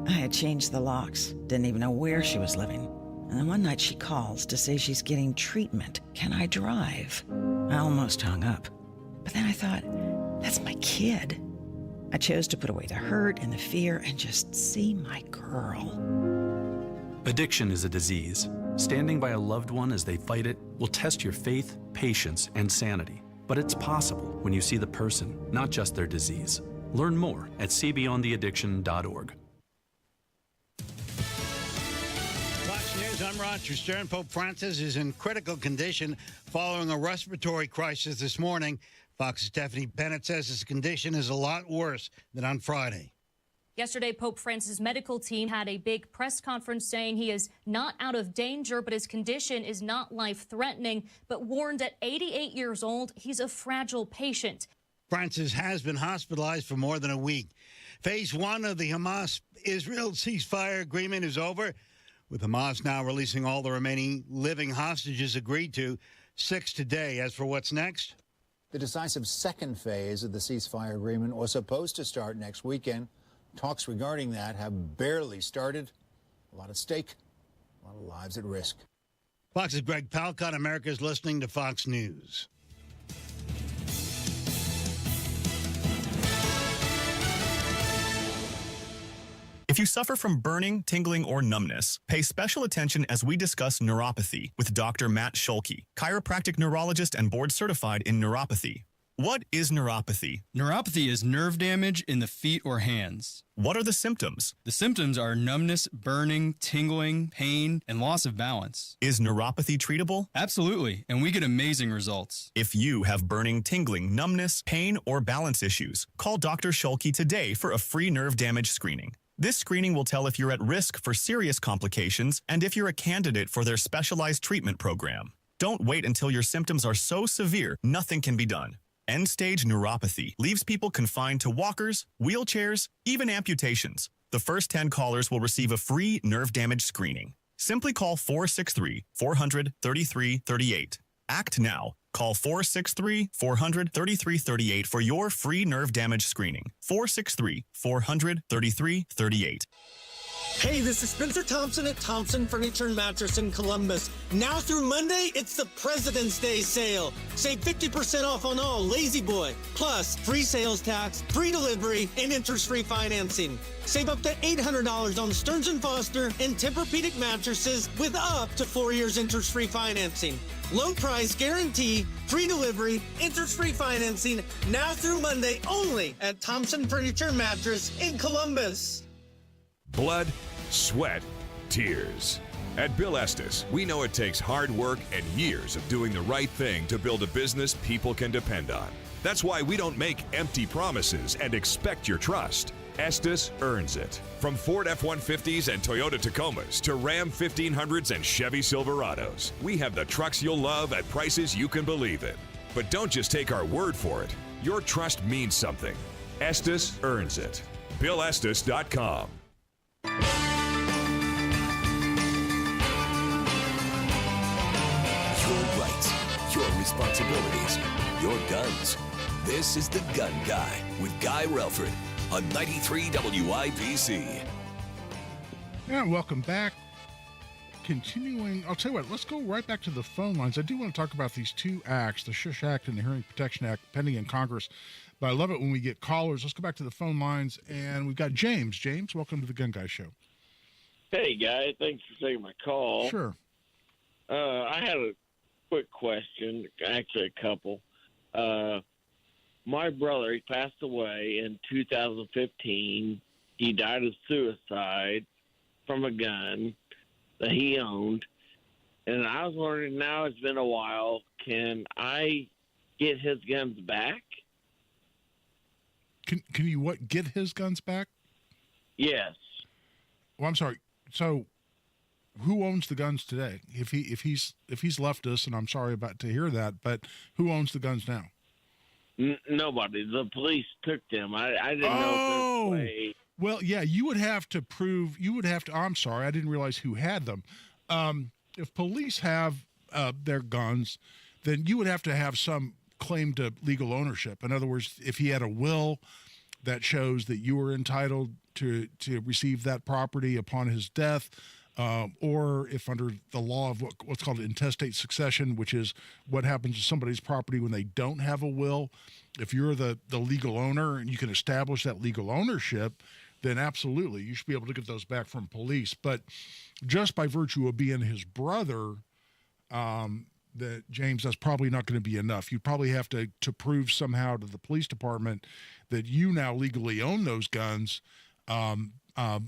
I had changed the locks, didn't even know where she was living. And then one night she calls to say she's getting treatment. Can I drive? I almost hung up. But then I thought, that's my kid. I chose to put away the hurt and the fear and just see my girl. Addiction is a disease. Standing by a loved one as they fight it will test your faith, patience, and sanity. But it's possible when you see the person, not just their disease. Learn more at cbeyondtheaddiction.org. Fox News, I'm Roger Stern. Pope Francis is in critical condition following a respiratory crisis this morning. Fox's Stephanie Bennett says his condition is a lot worse than on Friday. Yesterday, Pope Francis' medical team had a big press conference saying he is not out of danger, but his condition is not life-threatening, but warned at 88 years old, he's a fragile patient. Francis has been hospitalized for more than a week. Phase one of the Hamas-Israel ceasefire agreement is over, with Hamas now releasing all the remaining living hostages agreed to, 6 today. As for what's next? The decisive second phase of the ceasefire agreement was supposed to start next weekend. Talks regarding that have barely started. A lot at stake, a lot of lives at risk. Fox's Greg Palcott. America's listening to Fox News. If you suffer from burning, tingling, or numbness, pay special attention as we discuss neuropathy with Dr. Matt Schulke, chiropractic neurologist and board certified in neuropathy. What is neuropathy? Neuropathy is nerve damage in the feet or hands. What are the symptoms? The symptoms are numbness, burning, tingling, pain, and loss of balance. Is neuropathy treatable? Absolutely, and we get amazing results. If you have burning, tingling, numbness, pain, or balance issues, call Dr. Schulke today for a free nerve damage screening. This screening will tell if you're at risk for serious complications and if you're a candidate for their specialized treatment program. Don't wait until your symptoms are so severe, nothing can be done. End-stage neuropathy leaves people confined to walkers, wheelchairs, even amputations. The first 10 callers will receive a free nerve damage screening. Simply call 463-400-3338. Act now. Call 463-400-3338 for your free nerve damage screening. 463-400-3338. Hey, this is Spencer Thompson at Thompson Furniture and Mattress in Columbus. Now through Monday, it's the President's Day sale. Save 50% off on all Lazy Boy, plus free sales tax, free delivery, and interest-free financing. Save up to $800 on Stearns & Foster and Tempur-Pedic mattresses with up to 4 years interest-free financing. Low price guarantee, free delivery, interest-free financing, now through Monday only at Thompson Furniture and Mattress in Columbus. Blood, sweat, tears. At Bill Estes, we know it takes hard work and years of doing the right thing to build a business people can depend on. That's why we don't make empty promises and expect your trust. Estes earns it. From Ford F-150s and Toyota Tacomas to Ram 1500s and Chevy Silverados, we have the trucks you'll love at prices you can believe in. But don't just take our word for it. Your trust means something. Estes earns it. BillEstes.com. Your rights, your responsibilities, your guns. This is The Gun Guy with Guy Relford on 93 WIBC. Yeah, welcome back. Continuing, I'll tell you what, let's go right back to the phone lines. I do want to talk about these two acts, the Shush Act and the Hearing Protection Act, pending in Congress. But I love it when we get callers. Let's go back to the phone lines, and we've got James. James, welcome to the Gun Guy Show. Hey, Guy. Thanks for taking my call. Sure. I had a quick question, actually a couple. My brother, he passed away in 2015. He died of suicide from a gun that he owned. And I was wondering, now it's been a while, can I get his guns back? Can you what, get his guns back? Yes. Well, I'm sorry. So who owns the guns today? If he's left us, and I'm sorry about to hear that, but who owns the guns now? Nobody. The police took them. I didn't know if there's a way. Well, yeah, you would have to prove, I'm sorry, I didn't realize who had them. If police have their guns, then you would have to have some claim to legal ownership. In other words, if he had a will that shows that you were entitled to receive that property upon his death, or if under the law of what's called intestate succession, which is what happens to somebody's property when they don't have a will, if you're the legal owner and you can establish that legal ownership, then absolutely, you should be able to get those back from police. But just by virtue of being his brother, that James, that's probably not going to be enough. You'd probably have to prove somehow to the police department that you now legally own those guns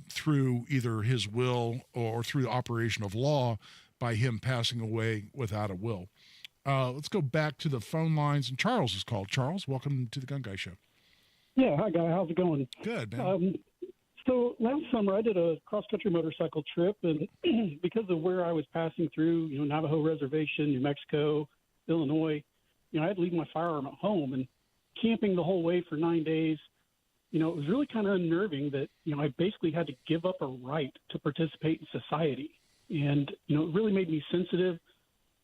through either his will or through the operation of law by him passing away without a will. Let's go back to the phone lines, and Charles is called. Charles, welcome to the Gun Guy Show. Yeah, hi, Guy. How's it going? Good, man. So last summer I did a cross-country motorcycle trip, and because of where I was passing through, Navajo Reservation, New Mexico, Illinois, I had to leave my firearm at home, and camping the whole way for 9 days, it was really kind of unnerving that, I basically had to give up a right to participate in society. And, it really made me sensitive.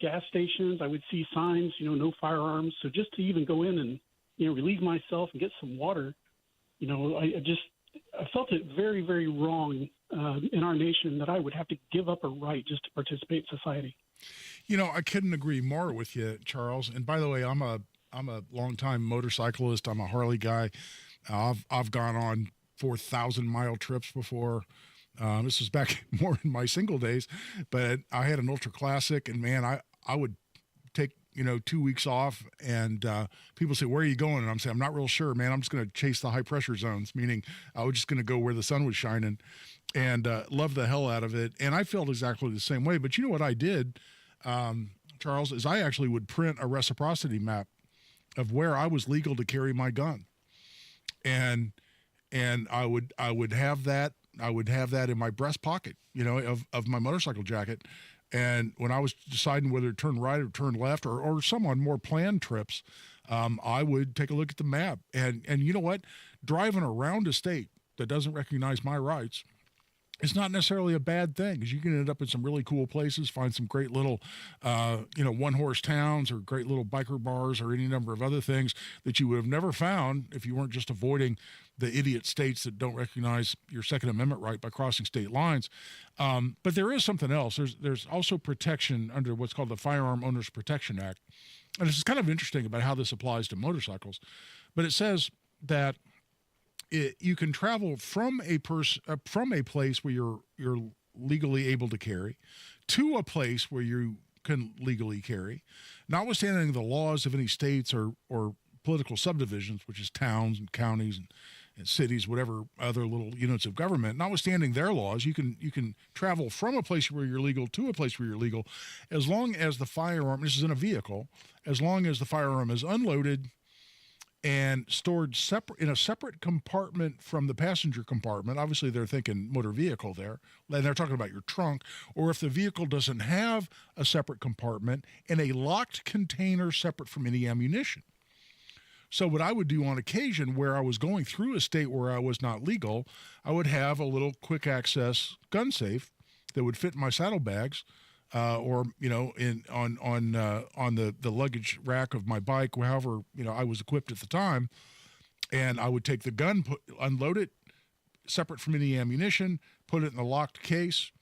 Gas stations, I would see signs, no firearms. So just to even go in and, relieve myself and get some water, I felt it very, very wrong in our nation that I would have to give up a right just to participate in society. I couldn't agree more with you, Charles. And by the way, I'm a longtime motorcyclist. I'm a Harley guy. I've gone on 4,000-mile trips before. This was back more in my single days, but I had an Ultra Classic, and man, I would take 2 weeks off, and people say, "Where are you going?" And I'm saying, "I'm not real sure, man. I'm just going to chase the high pressure zones," meaning I was just going to go where the sun was shining, and love the hell out of it. And I felt exactly the same way. But you know what I did, Charles, is I actually would print a reciprocity map of where I was legal to carry my gun, and I would have that. I would have that in my breast pocket, of my motorcycle jacket, And when I was deciding whether to turn right or turn left or some on more planned trips, I would take a look at the map. And you know what? Driving around a state that doesn't recognize my rights is not necessarily a bad thing, because you can end up in some really cool places, find some great little, one-horse towns or great little biker bars or any number of other things that you would have never found if you weren't just avoiding the idiot states that don't recognize your Second Amendment right by crossing state lines. But there is something else. There's also protection under what's called the Firearm Owners Protection Act. And this is kind of interesting about how this applies to motorcycles. But it says that you can travel from a place where you're legally able to carry to a place where you can legally carry, notwithstanding the laws of any states or political subdivisions, which is towns and counties and cities, whatever other little units of government. Notwithstanding their laws, you can travel from a place where you're legal to a place where you're legal, as long as the firearm, this is in a vehicle, as long as the firearm is unloaded and stored in a separate compartment from the passenger compartment. Obviously, they're thinking motor vehicle there, and they're talking about your trunk, or if the vehicle doesn't have a separate compartment, in a locked container separate from any ammunition. So what I would do on occasion, where I was going through a state where I was not legal, I would have a little quick access gun safe that would fit in my saddlebags, or on the luggage rack of my bike, however I was equipped at the time, and I would take the gun, unload it, separate from any ammunition, put it in a locked case,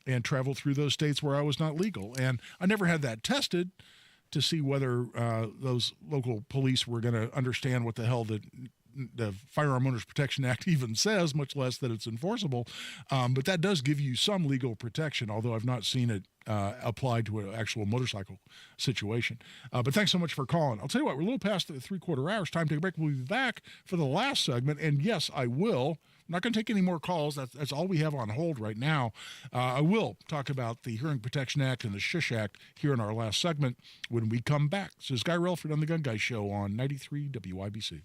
and travel through those states where I was not legal. And I never had that tested to see whether those local police were going to understand what the hell the Firearm Owners Protection Act even says, much less that it's enforceable. But that does give you some legal protection, although I've not seen it applied to an actual motorcycle situation. But thanks so much for calling. I'll tell you what, we're a little past the 3/4 hours. Time to take a break. We'll be back for the last segment. And yes, I will. I'm not going to take any more calls. That's all we have on hold right now. I will talk about the Hearing Protection Act and the Shush Act here in our last segment when we come back. This is Guy Relford on The Gun Guy Show on 93 WIBC.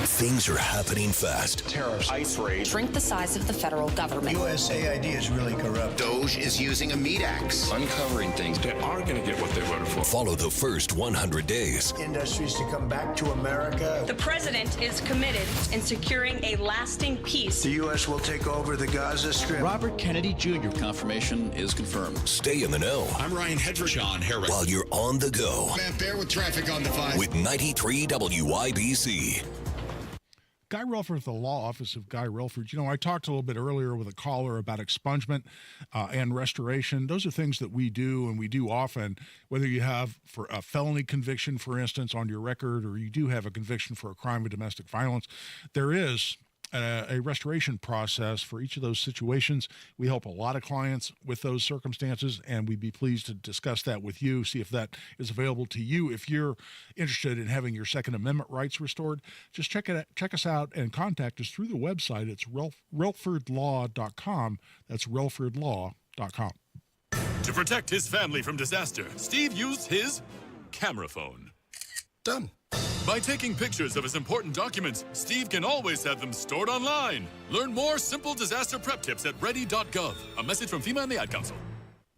Things are happening fast. Tariffs, ICE raids, shrink the size of the federal government. USAID is really corrupt. Doge is using a meat axe. Uncovering things that are going to get what they voted for. Follow the first 100 days. Industries to come back to America. The president is committed in securing a lasting peace. The U.S. will take over the Gaza Strip. Robert Kennedy Jr. confirmation is confirmed. Stay in the know. I'm Ryan Hedrick. John Herrick. While you're on the go. Man, bear with traffic on the 5. With 93 WIBC. Guy Relford at the Law Office of Guy Relford. I talked a little bit earlier with a caller about expungement and restoration. Those are things that we do, and we do often, whether you have for a felony conviction, for instance, on your record, or you do have a conviction for a crime of domestic violence. There is a restoration process for each of those situations. We help a lot of clients with those circumstances, and we'd be pleased to discuss that with you, see if that is available to you. If you're interested in having your Second Amendment rights restored, just check us out and contact us through the website. It's relfordlaw.com. That's relfordlaw.com. To protect his family from disaster, Steve used his camera phone. Done. By taking pictures of his important documents, Steve can always have them stored online. Learn more simple disaster prep tips at ready.gov. A message from FEMA and the Ad Council.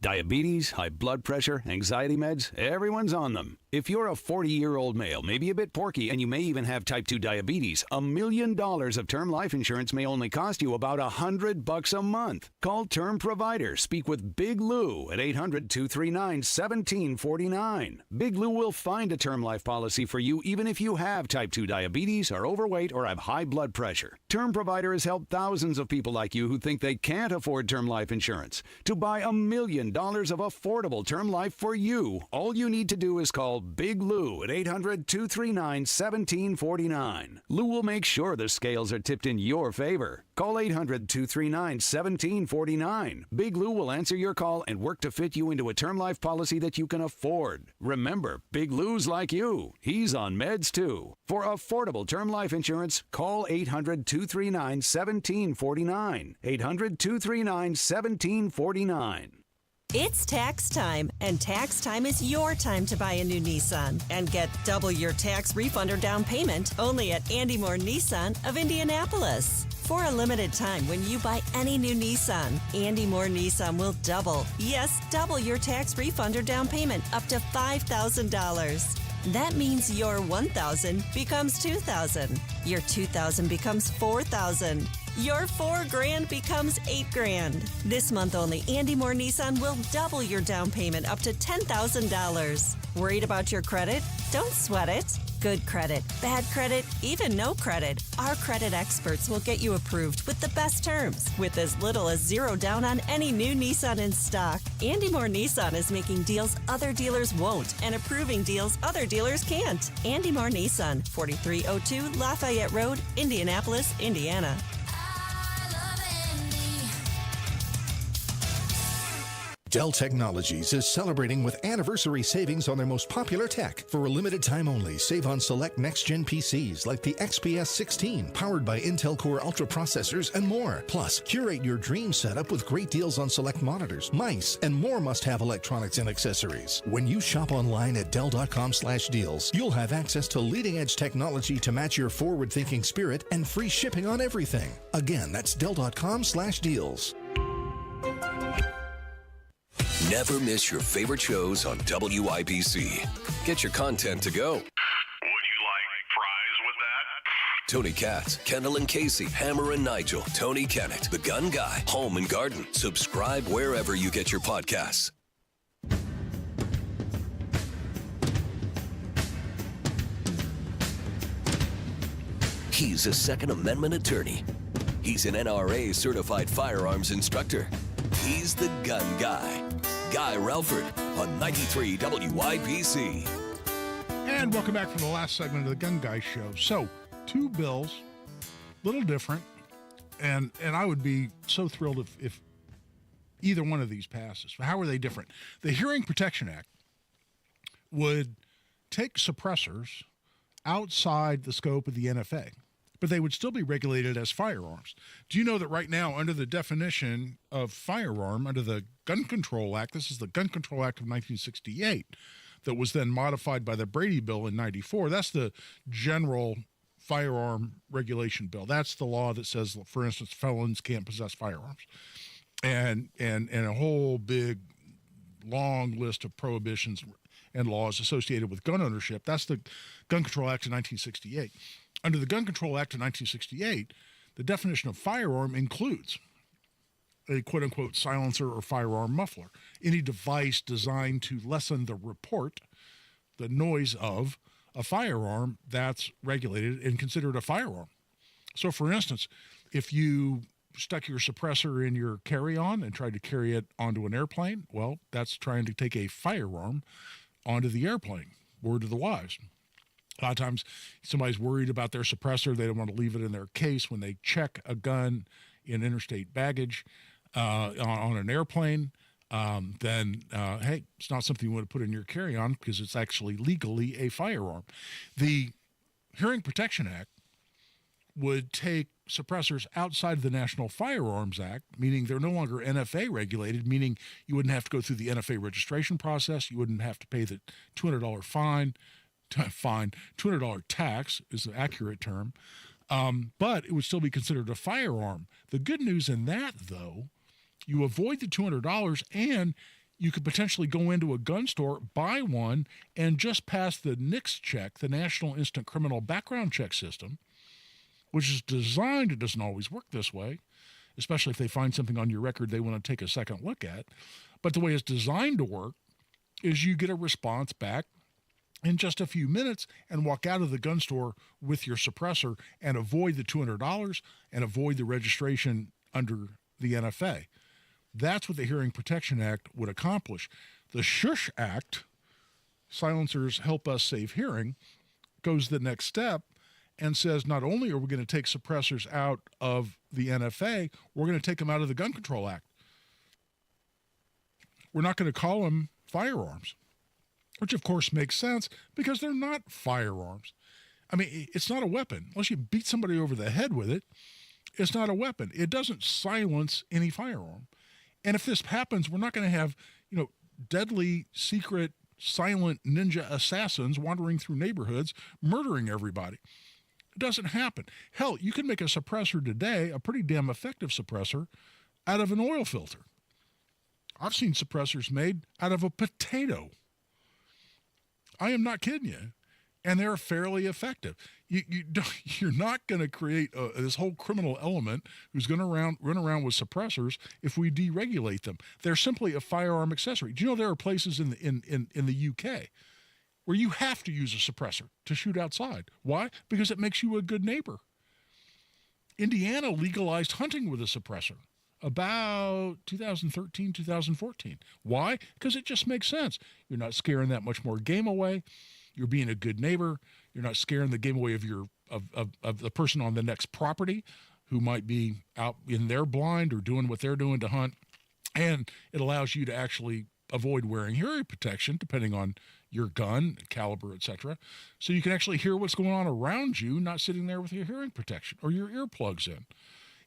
Diabetes, high blood pressure, anxiety meds, everyone's on them. If you're a 40-year-old male, maybe a bit porky, and you may even have type 2 diabetes, $1 million of term life insurance may only cost you about $100 a month. Call Term Provider. Speak with Big Lou at 800-239-1749. Big Lou will find a term life policy for you even if you have type 2 diabetes, are overweight, or have high blood pressure. Term Provider has helped thousands of people like you who think they can't afford term life insurance to buy $1 million of affordable term life for you. All you need to do is call Big Lou at 800-239-1749. Lou will make sure the scales are tipped in your favor. Call 800-239-1749. Big Lou will answer your call and work to fit you into a term life policy that you can afford. Remember, Big Lou's like you. He's on meds too. For affordable term life insurance, call 800-239-1749. 800-239-1749. It's tax time, and tax time is your time to buy a new Nissan and get double your tax refund or down payment only at Andy Moore Nissan of Indianapolis. For a limited time, when you buy any new Nissan, Andy Moore Nissan will double your tax refund or down payment up to $5,000. That means your $1,000 becomes $2,000. Your $2,000 becomes $4,000. Your $4,000 becomes $8,000. This month only, Andy Moore Nissan will double your down payment up to $10,000. Worried about your credit? Don't sweat it. Good credit, bad credit, even no credit. Our credit experts will get you approved with the best terms with as little as $0 down on any new Nissan in stock. Andy Moore Nissan is making deals other dealers won't and approving deals other dealers can't. Andy Moore Nissan, 4302 Lafayette Road, Indianapolis, Indiana. Dell Technologies is celebrating with anniversary savings on their most popular tech. For a limited time only, save on select next-gen PCs like the XPS 16, powered by Intel Core Ultra processors and more. Plus, curate your dream setup with great deals on select monitors, mice, and more must-have electronics and accessories. When you shop online at Dell.com/deals, you'll have access to leading-edge technology to match your forward-thinking spirit and free shipping on everything. Again, that's Dell.com/deals. Never miss your favorite shows on WIBC. Get your content to go. Would you like fries with that? Tony Katz, Kendall and Casey, Hammer and Nigel, Tony Kennett, The Gun Guy, Home and Garden. Subscribe wherever you get your podcasts. He's a Second Amendment attorney. He's an NRA certified firearms instructor. He's the Gun Guy. Guy Relford on 93 WIBC. And welcome back for the last segment of the Gun Guy Show. So, two bills, little different, and I would be so thrilled if either one of these passes. How are they different? The Hearing Protection Act would take suppressors outside the scope of the NFA, but they would still be regulated as firearms. Do you know that right now, under the definition of firearm, under the Gun Control Act, this is the Gun Control Act of 1968, that was then modified by the Brady Bill in 94. That's the general firearm regulation bill. That's the law that says, for instance, felons can't possess firearms. And a whole big, long list of prohibitions and laws associated with gun ownership. That's the Gun Control Act of 1968. Under the Gun Control Act of 1968, the definition of firearm includes a quote-unquote silencer or firearm muffler, any device designed to lessen the report, the noise of a firearm that's regulated and considered a firearm. So, for instance, if you stuck your suppressor in your carry-on and tried to carry it onto an airplane, well, that's trying to take a firearm onto the airplane. Word to the wise. A lot of times somebody's worried about their suppressor. They don't want to leave it in their case when they check a gun in interstate baggage on an airplane. Hey, it's not something you want to put in your carry-on because it's actually legally a firearm. The Hearing Protection Act would take suppressors outside of the National Firearms Act, meaning they're no longer NFA regulated, meaning you wouldn't have to go through the NFA registration process. You wouldn't have to pay the $200 $200 tax is the accurate term, but it would still be considered a firearm. The good news in that, though, you avoid the $200 and you could potentially go into a gun store, buy one, and just pass the NICS check, the National Instant Criminal Background Check System, which is designed, it doesn't always work this way, especially if they find something on your record they want to take a second look at. But the way it's designed to work is you get a response back in just a few minutes and walk out of the gun store with your suppressor and avoid the $200 and avoid the registration under the NFA. That's what the Hearing Protection Act would accomplish. The SHUSH Act, Silencers Help Us Save Hearing, goes the next step and says not only are we going to take suppressors out of the NFA, we're going to take them out of the Gun Control Act. We're not going to call them firearms, which of course makes sense because they're not firearms. I mean, it's not a weapon. Unless you beat somebody over the head with it, it's not a weapon. It doesn't silence any firearm. And if this happens, we're not going to have, deadly, secret, silent ninja assassins wandering through neighborhoods, murdering everybody. It doesn't happen. Hell, you can make a suppressor today, a pretty damn effective suppressor, out of an oil filter. I've seen suppressors made out of a potato. I am not kidding you. And they're fairly effective. You're not going to create this whole criminal element who's going to run around with suppressors if we deregulate them. They're simply a firearm accessory. Do you know there are places in the UK where you have to use a suppressor to shoot outside? Why? Because it makes you a good neighbor. Indiana legalized hunting with a suppressor about 2013, 2014. Why? Because it just makes sense. You're not scaring that much more game away. You're being a good neighbor. You're not scaring the game away of the person on the next property who might be out in their blind or doing what they're doing to hunt. And it allows you to actually avoid wearing hearing protection, depending on your gun, caliber, etc. So you can actually hear what's going on around you, not sitting there with your hearing protection or your earplugs in.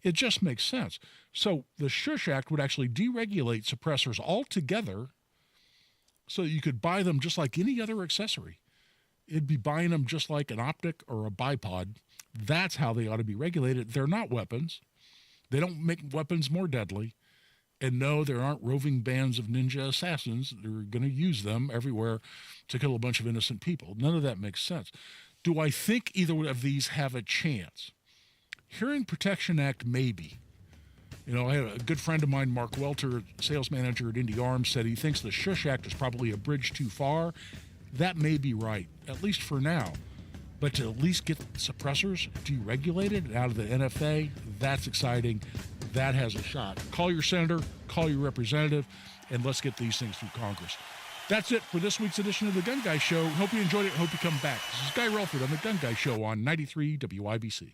It just makes sense. So the Shush Act would actually deregulate suppressors altogether so that you could buy them just like any other accessory. It'd be buying them just like an optic or a bipod. That's how they ought to be regulated. They're not weapons. They don't make weapons more deadly. And no, there aren't roving bands of ninja assassins that are going to use them everywhere to kill a bunch of innocent people. None of that makes sense. Do I think either of these have a chance? Hearing Protection Act, maybe. I had a good friend of mine, Mark Welter, sales manager at Indy Arms, said he thinks the Shush Act is probably a bridge too far. That may be right, at least for now. But to at least get suppressors deregulated out of the NFA, that's exciting. That has a shot. Call your senator, call your representative, and let's get these things through Congress. That's it for this week's edition of The Gun Guy Show. Hope you enjoyed it. Hope you come back. This is Guy Relford on The Gun Guy Show on 93 WIBC.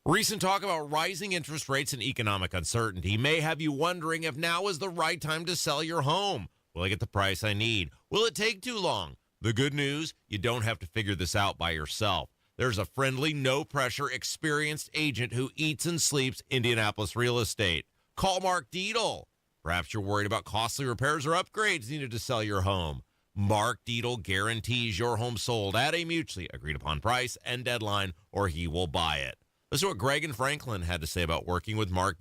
Recent talk about rising interest rates and economic uncertainty may have you wondering if now is the right time to sell your home. Will I get the price I need? Will it take too long? The good news, you don't have to figure this out by yourself. There's a friendly, no-pressure, experienced agent who eats and sleeps Indianapolis real estate. Call Mark Dietl. Perhaps you're worried about costly repairs or upgrades needed to sell your home. Mark Dietl guarantees your home sold at a mutually agreed-upon price and deadline, or he will buy it. Listen to what Greg and Franklin had to say about working with Mark